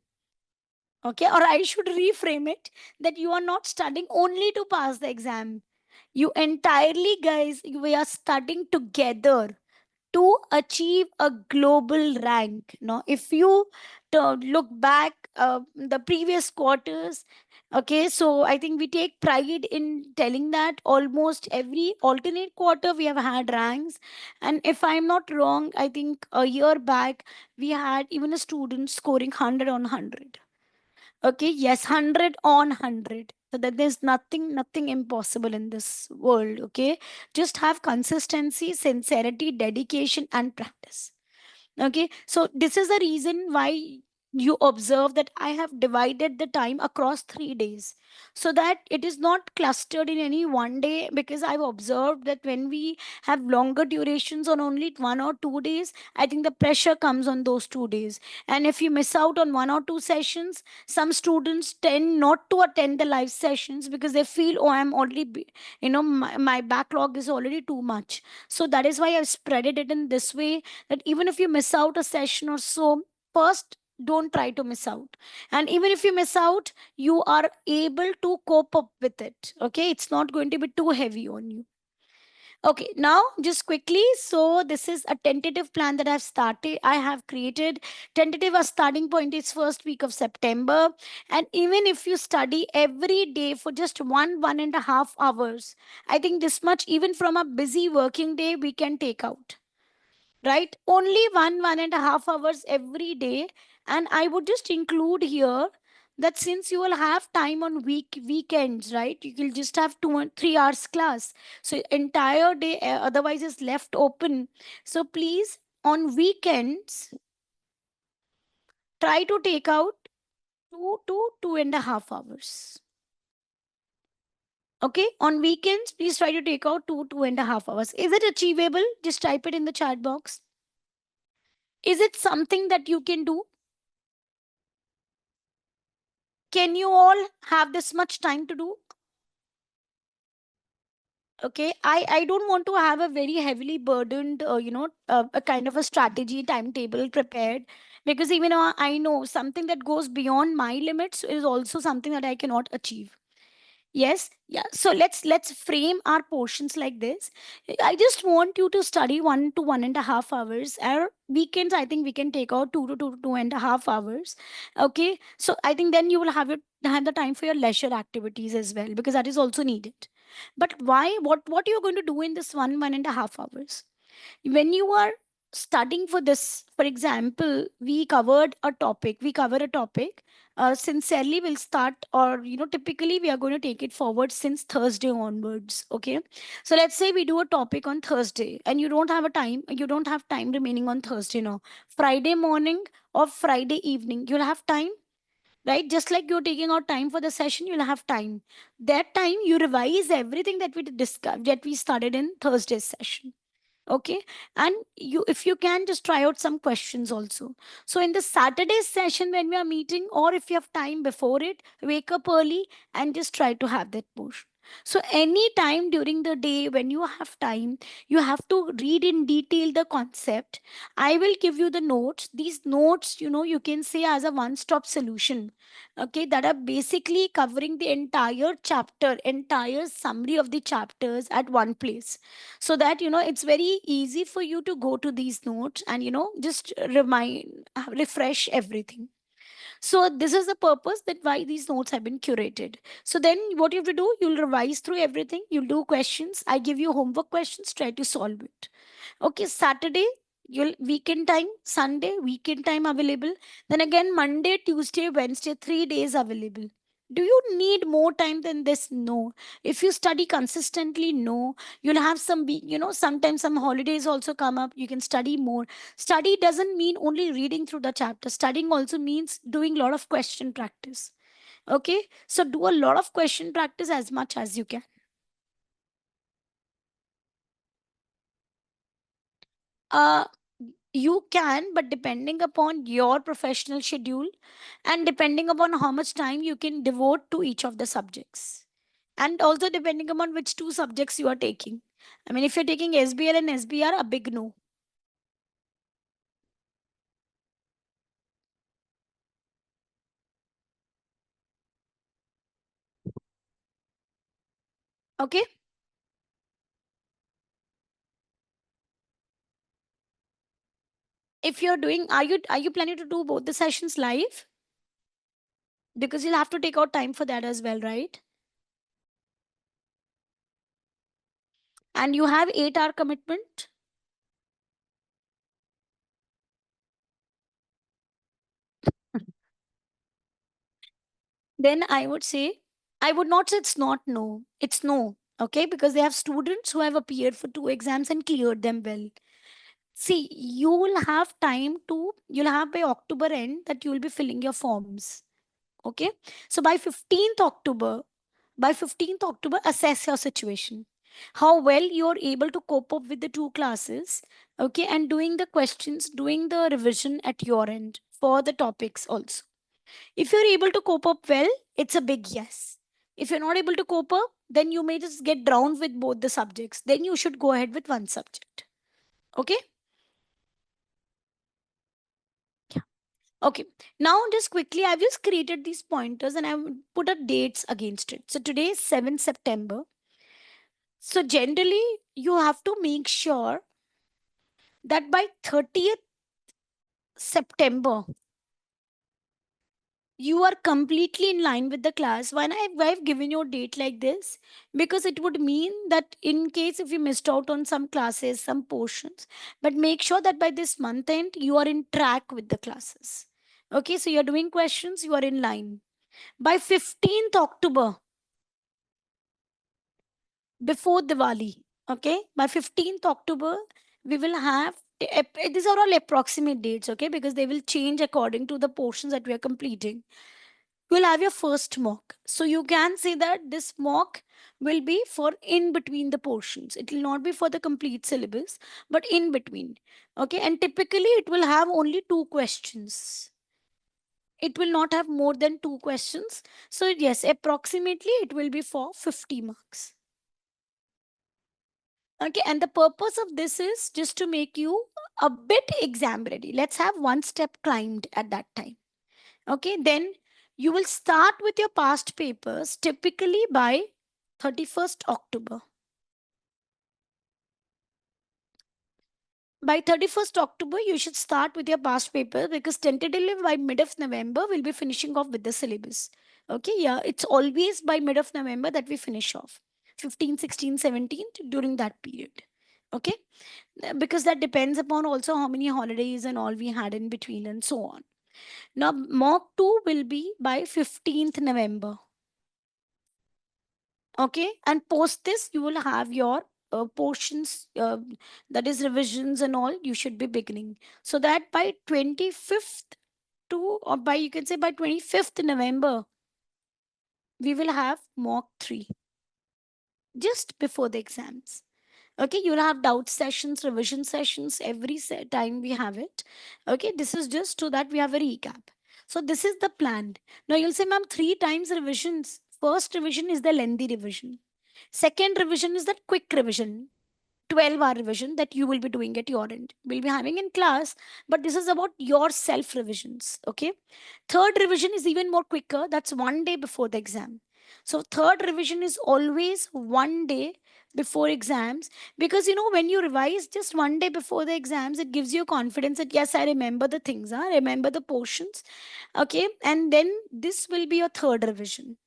Speaker 1: Okay, or I should reframe it, that you are not studying only to pass the exam. You entirely, guys, we are studying together to achieve a global rank. Now if you look back the previous quarters, okay, so I think we take pride in telling that almost every alternate quarter we have had ranks. And if I'm not wrong, I think a year back we had even a student scoring 100 on 100. Okay, yes, 100 on 100. So that there's nothing impossible in this world. Okay, just have consistency, sincerity, dedication, and practice. Okay, so this is the reason why you observe that I have divided the time across 3 days, so that it is not clustered in any one day. Because I've observed that when we have longer durations on only 1 or 2 days, I think the pressure comes on those 2 days. And if you miss out on 1 or 2 sessions, some students tend not to attend the live sessions because they feel, oh, I'm already, my backlog is already too much. So that is why I've spread it in this way, that even if you miss out a session or so, first don't try to miss out. And even if you miss out, you are able to cope up with it. Okay, it's not going to be too heavy on you. Okay, now just quickly. So this is a tentative plan that I have created. Tentative, a starting point is first week of September. And even if you study every day for just 1.5 hours, I think this much, even from a busy working day, we can take out, right? Only 1.5 hours every day. And I would just include here that since you will have time on weekends, right, you will just have 2 and 3 hours class, so entire day otherwise is left open. So please, on weekends, try to take out 2 to 2.5 hours. Okay, on weekends please try to take out 2 2.5 hours. Is it achievable? Just type it in the chat box. Is it something that you can do? Can you all have this much time to do? Okay, I don't want to have a very heavily burdened, a kind of a strategy timetable prepared, because even I know something that goes beyond my limits is also something that I cannot achieve. Yes, yeah. So let's frame our portions like this. I just want you to study 1 to 1.5 hours. Our weekends, I think we can take out 2 to 2.5 hours. Okay, so I think then you will have the time for your leisure activities as well, because that is also needed. But why? What you're going to do in this 1.5 hours? When you are studying for this, for example, we cover a topic, sincerely we'll start, or typically we are going to take it forward since Thursday onwards. Okay, so let's say we do a topic on Thursday and you don't have time remaining on Thursday. No, Friday morning or Friday evening you'll have time, right? Just like you're taking out time for the session, you'll have time. That time you revise everything that we discussed, that we started in Thursday's session. Okay, and you, if you can, just try out some questions also. So in the Saturday session when we are meeting, or if you have time before it, wake up early and just try to have that portion. So any time during the day when you have time, you have to read in detail the concept. I will give you the notes. These notes, you can say as a one stop solution, okay, that are basically covering the entire chapter, entire summary of the chapters at one place, so that it's very easy for you to go to these notes and just refresh everything. So this is the purpose that why these notes have been curated. So then what you have to do, you'll revise through everything, you'll do questions, I give you homework questions, try to solve it. Okay, Saturday, you'll weekend time, Sunday, weekend time available. Then again, Monday, Tuesday, Wednesday, 3 days available. Do you need more time than this? No. If you study consistently, no. You'll have some, sometimes some holidays also come up. You can study more. Study doesn't mean only reading through the chapter. Studying also means doing a lot of question practice. Okay. So do a lot of question practice as much as you can. Uh, you can, but depending upon your professional schedule and depending upon how much time you can devote to each of the subjects, and also depending upon which two subjects you are taking. I mean, if you're taking SBL and SBR, a big no. Okay. If you're doing, are you planning to do both the sessions live? Because you'll have to take out time for that as well, right? And you have 8 hour commitment. Then I would say, I would not say it's not no. It's no. Okay, because they have students who have appeared for 2 exams and cleared them well. See, you will have time to, you'll have by October end that you will be filling your forms. Okay. So by 15th October, assess your situation. How well you're able to cope up with the 2 classes. Okay. And doing the questions, doing the revision at your end for the topics also. If you're able to cope up well, it's a big yes. If you're not able to cope up, then you may just get drowned with both the subjects. Then you should go ahead with one subject. Okay. Yeah. Okay. Now, just quickly, I've just created these pointers and I've put a dates against it. So today is 7th September. So generally, you have to make sure that by 30th September, you are completely in line with the class. Why I've given you a date like this? Because it would mean that in case if you missed out on some classes, some portions, but make sure that by this month end, you are in track with the classes. Okay, so you're doing questions, you are in line. By 15th October, before Diwali, okay, by 15th October, we will have, these are all approximate dates, okay, because they will change according to the portions that we are completing. You'll have your first mock. So you can say that this mock will be for in between the portions. It will not be for the complete syllabus, but in between. Okay. And typically it will have only 2 questions. It will not have more than 2 questions. So, yes, approximately it will be for 50 marks. Okay. And the purpose of this is just to make you a bit exam ready. Let's have one step climbed at that time. Okay, then you will start with your past papers typically by 31st October. By 31st October, you should start with your past paper because tentatively by mid of November, we'll be finishing off with the syllabus. Okay, yeah, it's always by mid of November that we finish off. 15, 16, 17 during that period. Okay, because that depends upon also how many holidays and all we had in between and so on. Now, mock 2 will be by 15th November. Okay, and post this you will have your portions, that is revisions and all you should be beginning, so that by 25th to, or by you can say by 25th November, we will have mock 3 just before the exams. Okay, you'll have doubt sessions, revision sessions every time we have it. Okay, this is just so that we have a recap. So this is the plan. Now you'll say, ma'am, 3 times revisions. First revision is the lengthy revision. Second revision is that quick revision, 12-hour revision that you will be doing at your end. We'll be having in class, but this is about your self revisions. Okay. Third revision is even more quicker. That's one day before the exam. So, third revision is always one day before exams, because when you revise just one day before the exams, it gives you confidence that yes, I remember the things, I remember the portions. Okay, and then this will be your third revision.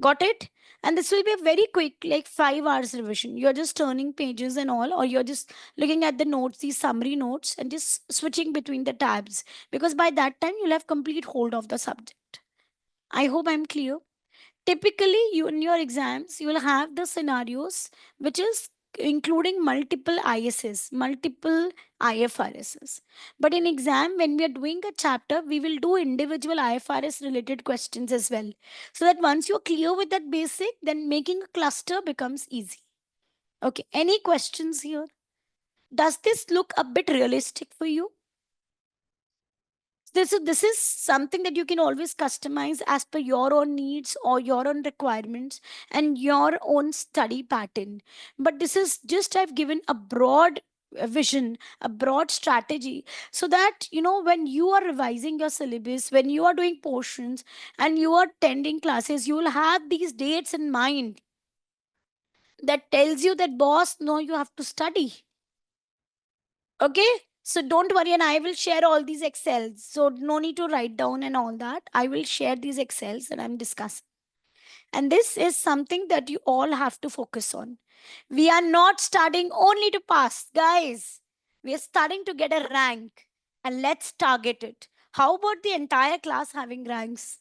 Speaker 1: Got it? And this will be a very quick, like 5 hours revision. You're just turning pages and all, or you're just looking at the notes, these summary notes, and just switching between the tabs, because by that time you'll have complete hold of the subject. I hope I'm clear. Typically, you in your exams, you will have the scenarios which is including multiple ISS, multiple IFRSs. But in exam, when we are doing a chapter, we will do individual IFRS related questions as well. So that once you're clear with that basic, then making a cluster becomes easy. Okay, any questions here? Does this look a bit realistic for you? This is something that you can always customize as per your own needs or your own requirements and your own study pattern. But this is just, I've given a broad vision, a broad strategy, so that when you are revising your syllabus, when you are doing portions and you are attending classes, you will have these dates in mind that tells you that, boss, no, you have to study. Okay, so don't worry, and I will share all these excels, so no need to write down and all that. I will share these excels that I'm discussing, and this is something that you all have to focus on. We are not studying only to pass, guys. We are starting to get a rank, and let's target it. How about the entire class having ranks?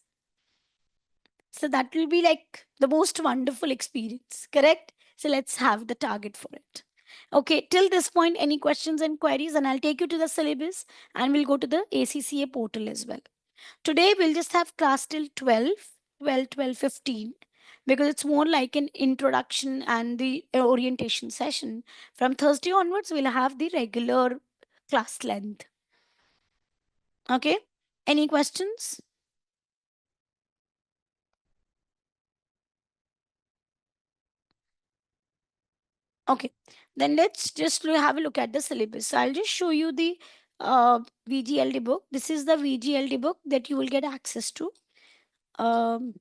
Speaker 1: So that will be like the most wonderful experience, correct? So let's have the target for it. Okay, till this point, any questions and queries? And I'll take you to the syllabus and we'll go to the ACCA portal as well. Today, we'll just have class till 12, 15, because it's more like an introduction and the orientation session. From Thursday onwards, we'll have the regular class length. Okay, any questions? Okay, then let's just have a look at the syllabus. So I'll just show you the VGLD book. This is the VGLD book that you will get access to. Um,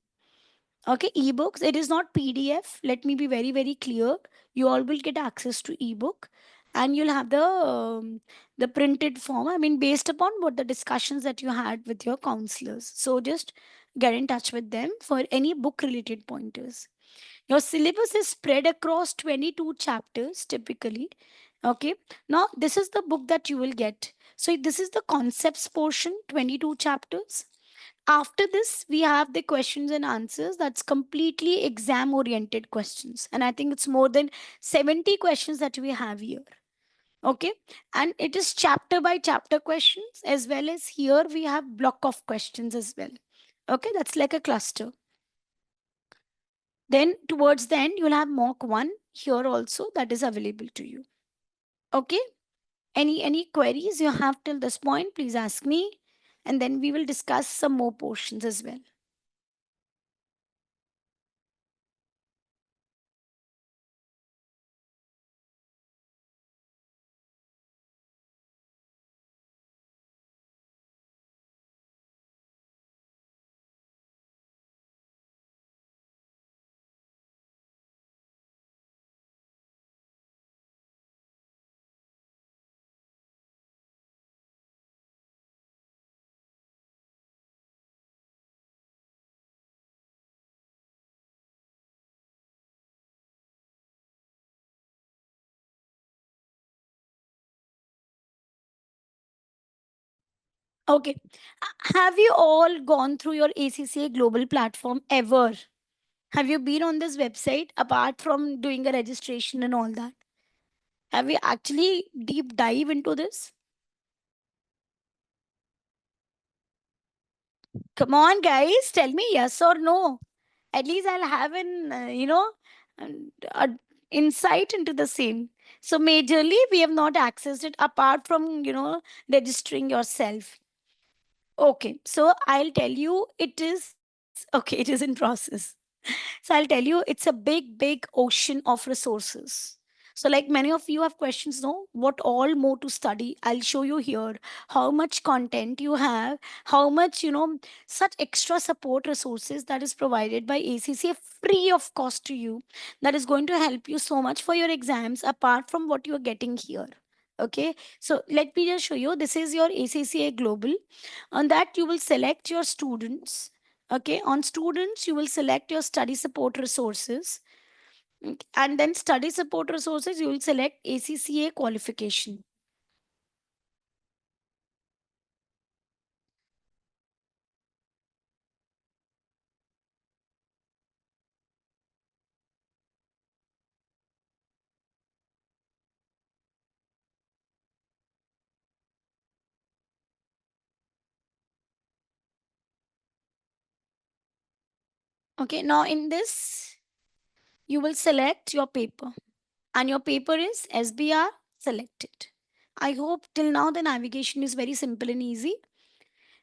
Speaker 1: okay, ebooks. It is not PDF. Let me be very, very clear. You all will get access to ebook, and you'll have the printed form. I mean, based upon what the discussions that you had with your counselors. So just get in touch with them for any book related pointers. Your syllabus is spread across 22 chapters typically. Okay. Now, this is the book that you will get. So, this is the concepts portion, 22 chapters. After this, we have the questions and answers. That's completely exam oriented questions. And I think it's more than 70 questions that we have here. Okay. And it is chapter by chapter questions, as well as here we have block of questions as well. Okay. That's like a cluster. Then towards the end, you'll have mock one here also that is available to you. Okay. Any queries you have till this point, please ask me. And then we will discuss some more portions as well. Okay. Have you all gone through your ACCA global platform ever? Have you been on this website apart from doing a registration and all that? Have you actually deep dive into this? Come on, guys, tell me yes or no. At least I'll have an insight into the same. So majorly, we have not accessed it apart from registering yourself. Okay, so I'll tell you, it is okay. It is in process. So I'll tell you, it's a big, big ocean of resources. So, like many of you have questions, no, what all more to study? I'll show you here how much content you have, how much, such extra support resources that is provided by ACCA free of cost to you, that is going to help you so much for your exams apart from what you are getting here. Okay, so let me just show you. This is your ACCA Global. On that, you will select your students. Okay, on students, you will select your study support resources. And then study support resources, you will select ACCA qualification. Okay, now in this, you will select your paper, and your paper is SBR selected. I hope till now the navigation is very simple and easy.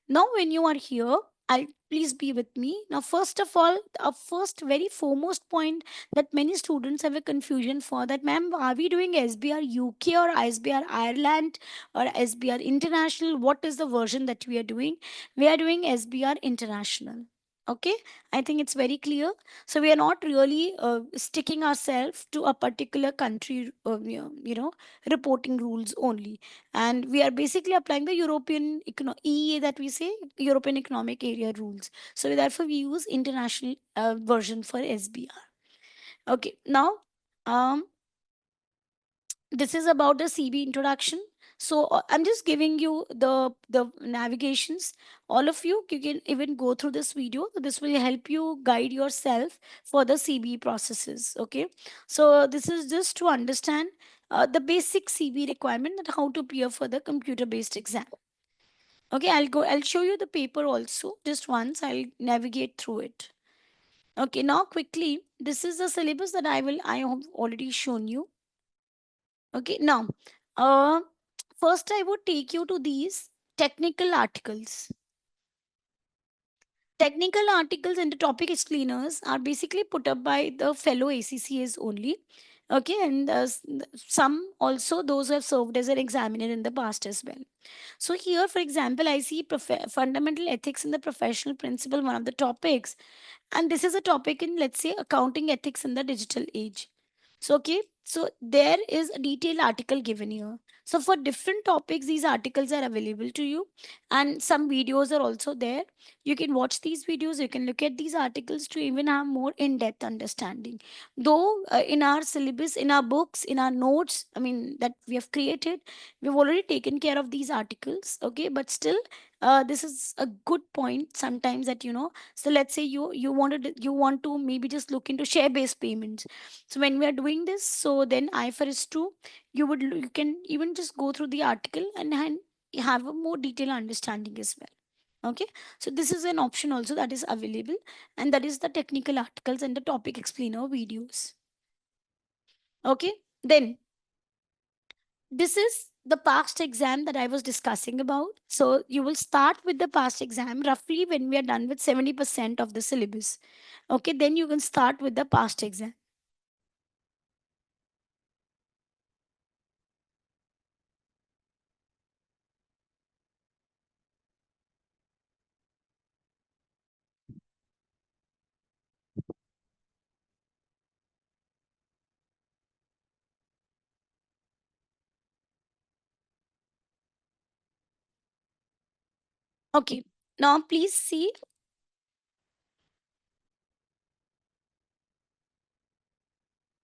Speaker 1: Now, when you are here, I'll please be with me. Now, first of all, a first very foremost point that many students have a confusion for, that, ma'am, are we doing SBR UK or SBR Ireland or SBR International? What is the version that we are doing? We are doing SBR International. Okay, I think it's very clear. So we are not really sticking ourselves to a particular country, reporting rules only, and we are basically applying the EEA, that we say, European Economic Area rules. So therefore we use international version for SBR. Okay, now, um this is about the CB introduction. So I'm just giving you the navigations. All of you can even go through this video. This will help you guide yourself for the CB processes. Okay, so this is just to understand the basic CB requirement, that how to appear for the computer based exam. Okay, I'll show you the paper also. Just once I'll navigate through it. Okay, now quickly, this is the syllabus that I have already shown you. Okay, now, uh, first I would take you to these technical articles. Technical articles and the topic explainers are basically put up by the fellow ACCAs only. Okay, and some also those who have served as an examiner in the past as well. So here, for example, I see fundamental ethics in the professional principle, one of the topics, and this is a topic in, let's say, accounting ethics in the digital age. So, okay, so there is a detailed article given here. So for different topics, these articles are available to you, and some videos are also there. You can watch these videos, you can look at these articles to even have more in-depth understanding. Though in our syllabus, in our books, in our notes, I mean, that we have created, we've already taken care of these articles. Okay, but still, this is a good point sometimes, that, so let's say you want to maybe just look into share based payments. So when we are doing this, so then IFRS 2, you can even just go through the article and have a more detailed understanding as well. Okay, so this is an option also that is available, and that is the technical articles and the topic explainer videos. Okay, then this is the past exam that I was discussing about. So you will start with the past exam roughly when we are done with 70% of the syllabus. Okay, then you can start with the past exam. Okay, now please see,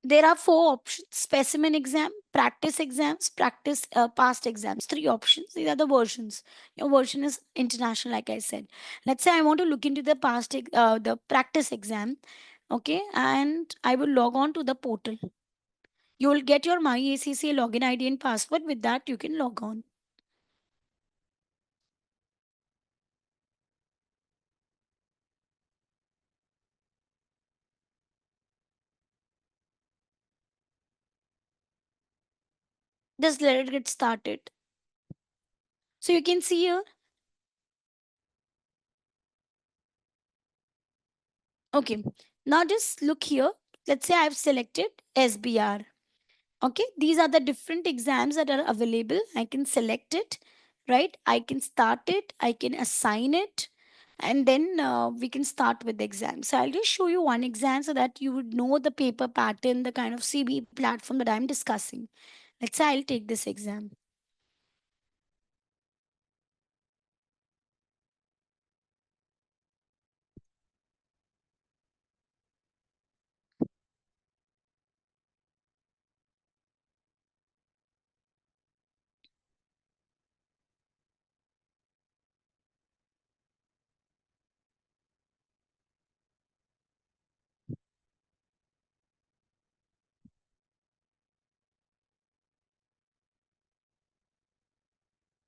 Speaker 1: there are four options: specimen exam, practice exams, practice past exams. Three options. These are the versions. Your version is international, like I said. Let's say I want to look into the the practice exam. Okay, and I will log on to the portal. You will get your MyACCA login ID and password. With that, you can log on. Just let it get started. So you can see here. Okay, now just look here. Let's say I've selected SBR. Okay, these are the different exams that are available. I can select it, right? I can start it, I can assign it, and then we can start with the exam. So I'll just show you one exam so that you would know the paper pattern, the kind of CB platform that I'm discussing. Let's say I'll take this exam.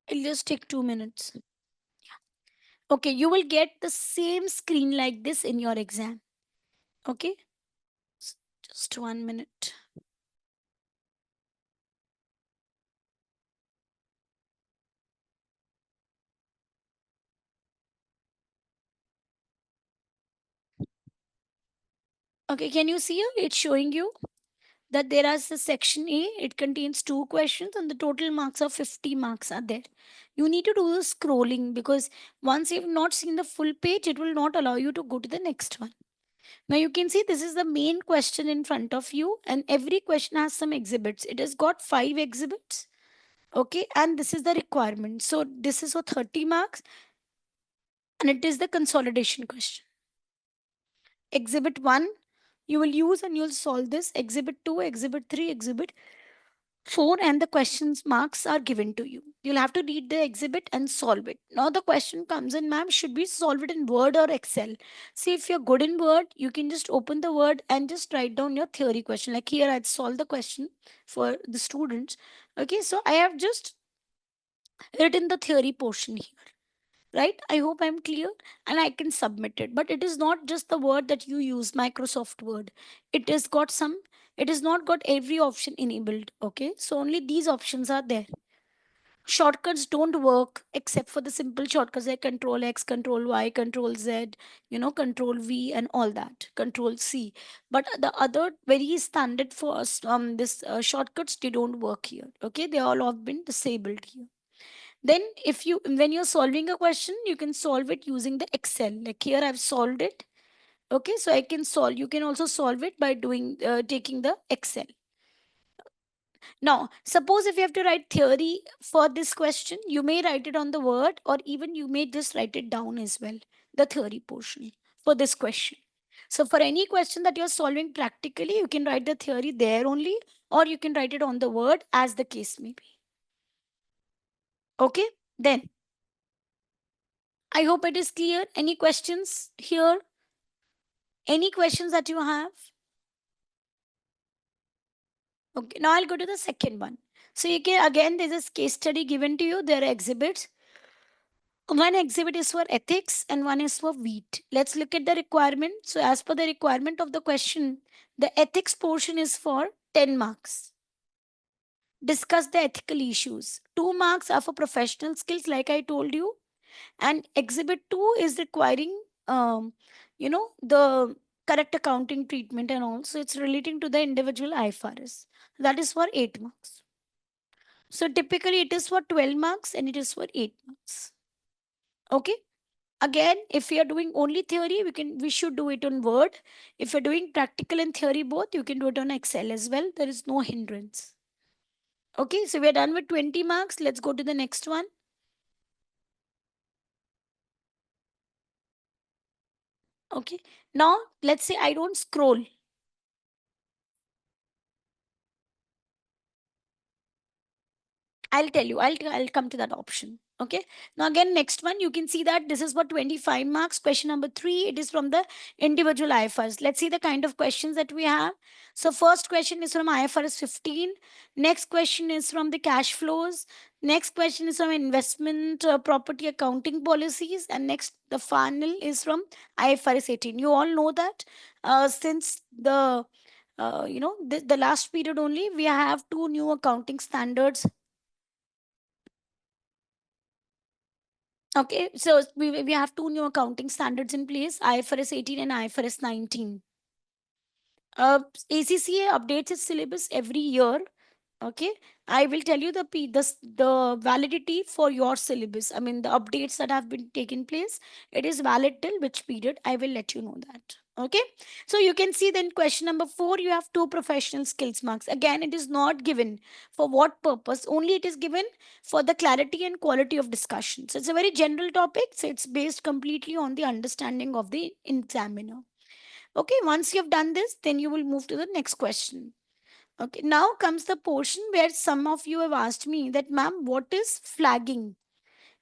Speaker 1: It'll just take 2 minutes. Okay, you will get the same screen like this in your exam. Okay, S- just 1 minute. Okay, can you see here? It's showing you that there is the section A, it contains two questions, and the total marks of 50 marks are there. You need to do the scrolling because once you've not seen the full page, it will not allow you to go to the next one. Now you can see this is the main question in front of you, and every question has some exhibits. It has got 5 exhibits. Okay, and this is the requirement. So this is for 30 marks, and it is the consolidation question. Exhibit 1, you will use and you'll solve this. Exhibit 2, Exhibit 3, Exhibit 4, and the questions marks are given to you. You'll have to read the exhibit and solve it. Now the question comes in, ma'am, should we solve it in Word or Excel? See, if you're good in Word, you can just open the Word and just write down your theory question. Like here, I'd solve the question for the students. Okay, so I have just written the theory portion here, right? I hope I'm clear, and I can submit it. But it is not just the Word that you use, Microsoft Word. It has got some, it has not got every option enabled. Okay, so only these options are there. Shortcuts don't work except for the simple shortcuts like Control X, Control Y, Control Z, Control V, and all that, Control C. But the other very standard for us, this shortcuts, they don't work here. Okay, they all have been disabled here. Then if you, when you're solving a question, you can solve it using the Excel. Like here I've solved it. Okay, so I can solve, you can also solve it by doing taking the Excel. Now, suppose if you have to write theory for this question, you may write it on the Word, or even you may just write it down as well, the theory portion for this question. So for any question that you're solving practically, you can write the theory there only, or you can write it on the Word, as the case may be. Okay, then I hope it is clear. Any questions here? Any questions that you have? Okay, now I'll go to the second one. So you can, again, there's a case study given to you. There are exhibits. One exhibit is for ethics and one is for wheat. Let's look at the requirement. So as per the requirement of the question, the ethics portion is for 10 marks. Discuss the ethical issues. 2 marks are for professional skills, like I told you. And exhibit 2 is requiring, the correct accounting treatment, and also it's relating to the individual IFRS. That is for 8 marks. So typically it is for 12 marks and it is for 8 marks. Okay. Again, if we are doing only theory, we should do it on Word. If you're doing practical and theory both, you can do it on Excel as well. There is no hindrance. Okay, so we're done with 20 marks. Let's go to the next one. Okay, now let's say I don't scroll. I'll tell you. I'll come to that option. Okay. Now again, next one, you can see that this is for 25 marks. Question number 3, it is from the individual IFRS. Let's see the kind of questions that we have. So first question is from IFRS 15. Next question is from the cash flows. Next question is from investment property accounting policies. And next, the final is from IFRS 18. You all know that since the last period only, we have two new accounting standards. Okay, so we have two new accounting standards in place, IFRS 18 and IFRS 19. ACCA updates its syllabus every year. Okay, I will tell you the validity for your syllabus. I mean, the updates that have been taken place, it is valid till which period, I will let you know that. Okay, so you can see then question number 4, you have two professional skills marks. Again, it is not given for what purpose, only it is given for the clarity and quality of discussion. So it's a very general topic, so it's based completely on the understanding of the examiner. Okay, once you have done this, then you will move to the next question. Okay, now comes the portion where some of you have asked me that, ma'am, what is flagging?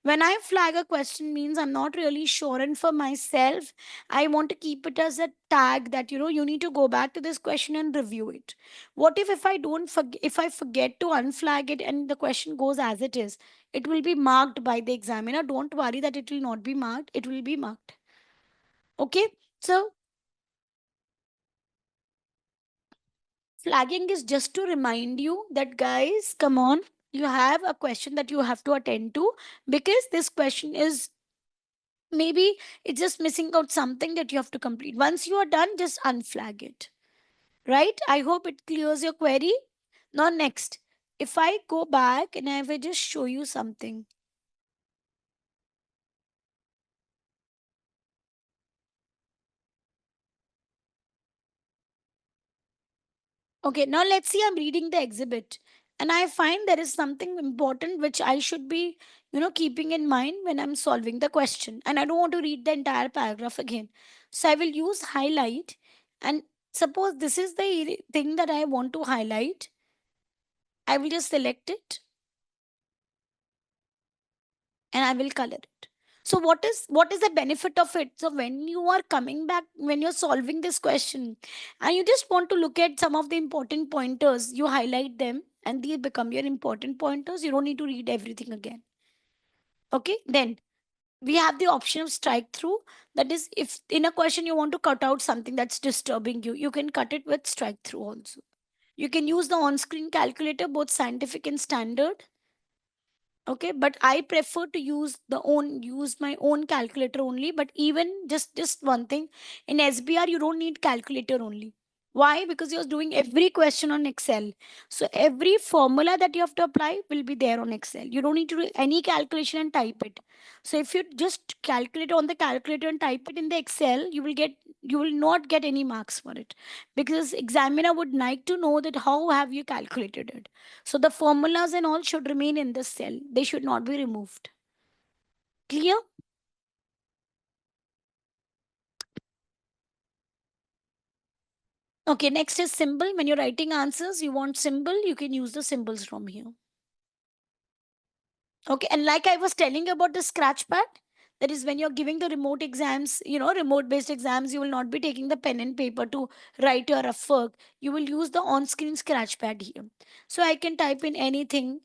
Speaker 1: When I flag a question means I'm not really sure, and for myself, I want to keep it as a tag that you need to go back to this question and review it. What if I don't forget, if I forget to unflag it and the question goes as it is, it will be marked by the examiner. Don't worry that it will not be marked, it will be marked. Okay, so flagging is just to remind you that, guys, come on, you have a question that you have to attend to, because this question is, maybe it's just missing out something that you have to complete. Once you are done, just unflag it. Right? I hope it clears your query. Now, next, if I go back and I will just show you something. Okay, now let's see. I'm reading the exhibit, and I find there is something important which I should be, keeping in mind when I'm solving the question. And I don't want to read the entire paragraph again. So I will use highlight. And suppose this is the thing that I want to highlight, I will just select it and I will color it. So what is the benefit of it? So when you are coming back, when you're solving this question, and you just want to look at some of the important pointers, you highlight them and they become your important pointers. You don't need to read everything again. Okay, then we have the option of strike through. That is, if in a question you want to cut out something that's disturbing you, you can cut it with strike through also. You can use the on-screen calculator, both scientific and standard. Okay, but I prefer to use my own calculator only. But even just one thing, in SBR you don't need calculator only. Why? Because you're doing every question on Excel. So every formula that you have to apply will be there on Excel. You don't need to do any calculation and type it. So if you just calculate on the calculator and type it in the Excel, you will not get any marks for it, because examiner would like to know that how have you calculated it. So the formulas and all should remain in the cell. They should not be removed. Clear? Okay, next is symbol. When you're writing answers, you want symbol, you can use the symbols from here. Okay, and like I was telling you about the scratch pad, that is when you're giving the remote exams, remote based exams, you will not be taking the pen and paper to write your rough work. You will use the on screen scratch pad here. So I can type in anything.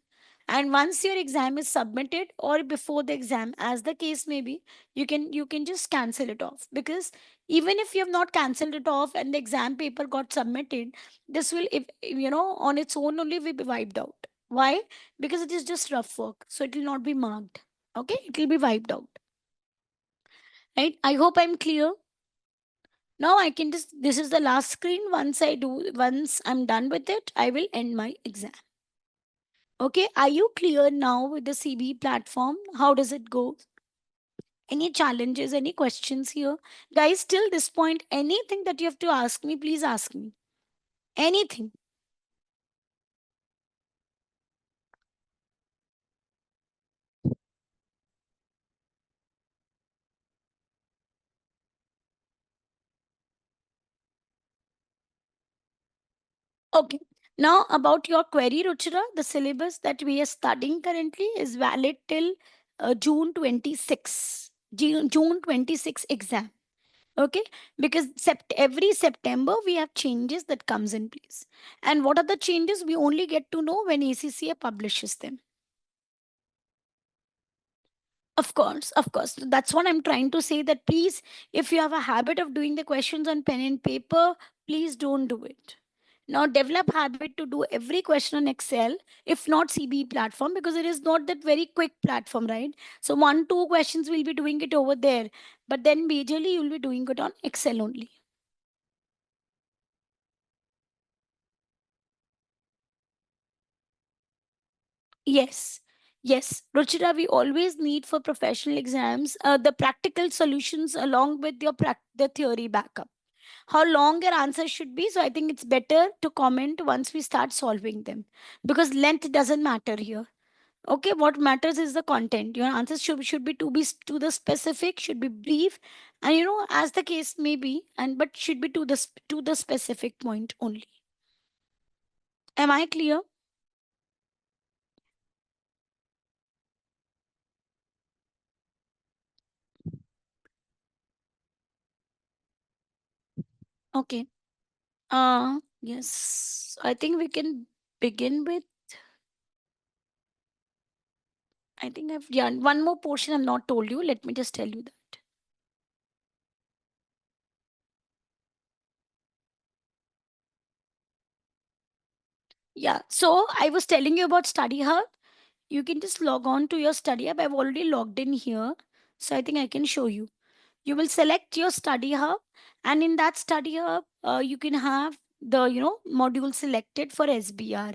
Speaker 1: And once your exam is submitted or before the exam, as the case may be, you can just cancel it off, because even if you have not cancelled it off and the exam paper got submitted, this will, if on its own only will be wiped out. Why? Because it is just rough work, so it will not be marked. Okay, it will be wiped out. Right, I hope I'm clear. Now I can just, this is the last screen. Once I'm done with it, I will end my exam. Okay, are you clear now with the CB platform? How does it go? Any challenges, any questions here, guys? Till this point, anything that you have to ask me, please ask me. Anything. Okay. Now about your query, Ruchira, the syllabus that we are studying currently is valid till June 26. June 26 exam. Okay, because every September we have changes that comes in place. And what are the changes? We only get to know when ACCA publishes them. Of course. That's what I'm trying to say. That please, if you have a habit of doing the questions on pen and paper, please don't do it. Now develop habit to do every question on Excel, if not CB platform, because it is not that very quick platform, right? So one, two questions we'll be doing it over there, but then majorly you'll be doing it on Excel only. Yes. Yes, Ruchira, we always need for professional exams the practical solutions along with your the theory backup. How long your answer should be. So I think it's better to comment once we start solving them, because length doesn't matter here. Okay, what matters is the content. Your answers should be to the specific, should be brief, and as the case may be, and but should be to the to the specific point only. Am I clear? Okay. Yes, I think we can begin with. I think I've done one more portion I've not told you. Let me just tell you that. Yeah. So I was telling you about Study Hub. You can just log on to your Study Hub. I've already logged in here. So I think I can show you. You will select your Study Hub, and in that Study Hub, you can have the module selected for SBR.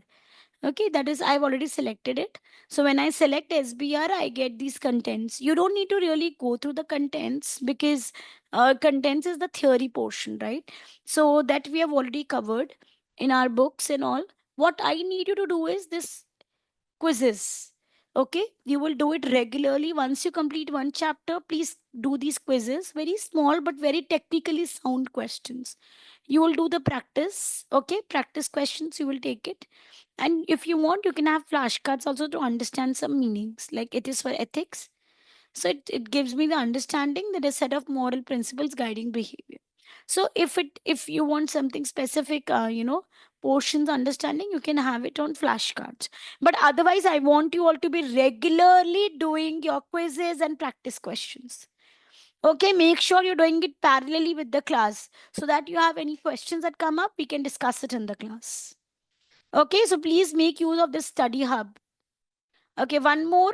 Speaker 1: Okay, that is, I've already selected it. So when I select SBR, I get these contents. You don't need to really go through the contents, because contents is the theory portion, right? So that we have already covered in our books and all. What I need you to do is this quizzes. Okay, you will do it regularly. Once you complete one chapter, please do these quizzes. Very small but very technically sound questions. You will do the practice. Okay, practice questions, you will take it. And if you want, you can have flashcards also to understand some meanings, like it is for ethics. So it gives me the understanding that a set of moral principles guiding behavior. So if you want something specific, portions understanding, you can have it on flashcards. But otherwise, I want you all to be regularly doing your quizzes and practice questions. Okay, make sure you're doing it parallelly with the class, so that you have any questions that come up, we can discuss it in the class. Okay, so please make use of this study hub. Okay, one more,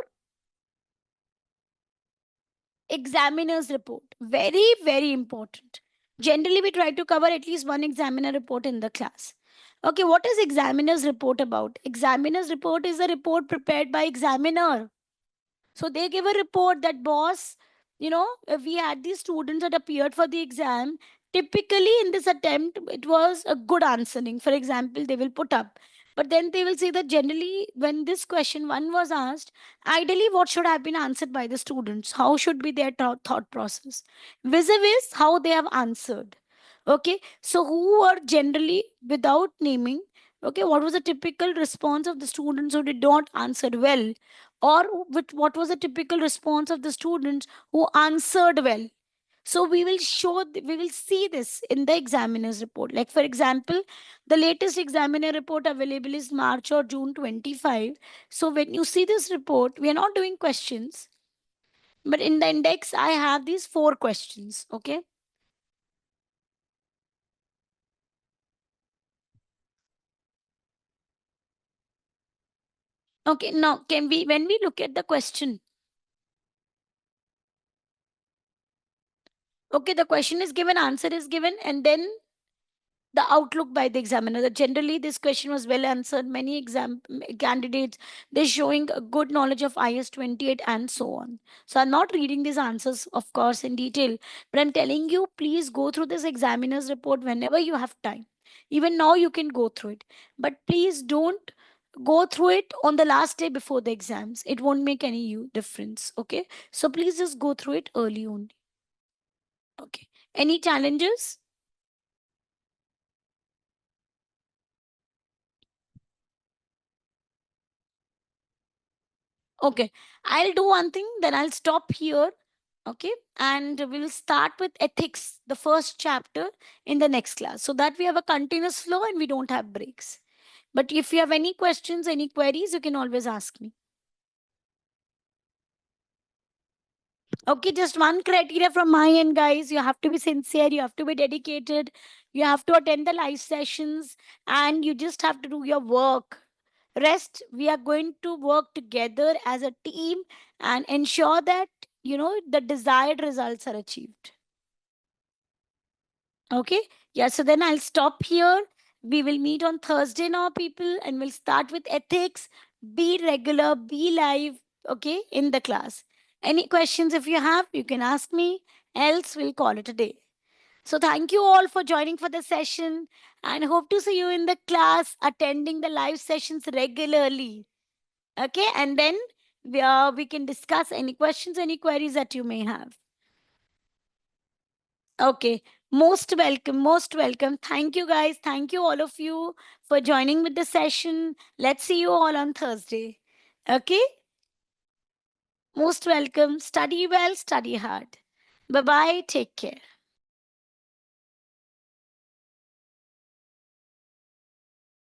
Speaker 1: examiner's report. Very, very important. Generally, we try to cover at least one examiner report in the class. Okay, what is examiner's report about? Examiner's report is a report prepared by examiner. So they give a report that, boss, if we had these students that appeared for the exam, typically in this attempt, it was a good answering. For example, they will put up. But then they will say that generally, when this question one was asked, ideally, what should have been answered by the students? How should be their thought process? Vis-a-vis how they have answered. Okay, so who were generally, without naming, okay, what was the typical response of the students who did not answer well, or with what was the typical response of the students who answered well. So we will we will see this in the examiner's report. Like for example, the latest examiner report available is March or June 25. So when you see this report, we are not doing questions, but in the index I have these four questions. Okay. Okay, now can we, when we look at the question, okay, the question is given, answer is given, and then the outlook by the examiner, that generally this question was well answered, many candidates, they're showing a good knowledge of is 28 and so on. So I'm not reading these answers of course in detail, but I'm telling you, please go through this examiner's report whenever you have time. Even now you can go through it, but please don't go through it on the last day before the exams. It won't make any difference. Okay, so please just go through it early only. Okay, any challenges? Okay, I'll do one thing, then I'll stop here. Okay, and we'll start with ethics, the first chapter, in the next class, so that we have a continuous flow and we don't have breaks. But if you have any questions, any queries, you can always ask me. Okay, just one criteria from my end, guys. You have to be sincere, you have to be dedicated, you have to attend the live sessions, and you just have to do your work. Rest, we are going to work together as a team and ensure that the desired results are achieved. Okay, yeah, so then I'll stop here. We will meet on Thursday now, people, and we'll start with ethics. Be regular, be live, okay, in the class. Any questions if you have, you can ask me, else we'll call it a day. So thank you all for joining for the session and hope to see you in the class attending the live sessions regularly. Okay, and then we can discuss any questions, any queries that you may have. Okay, most welcome, most welcome. Thank you, guys. Thank you, all of you, for joining with the session. Let's see you all on Thursday. Okay, most welcome. Study well, study hard. Bye bye. Take care.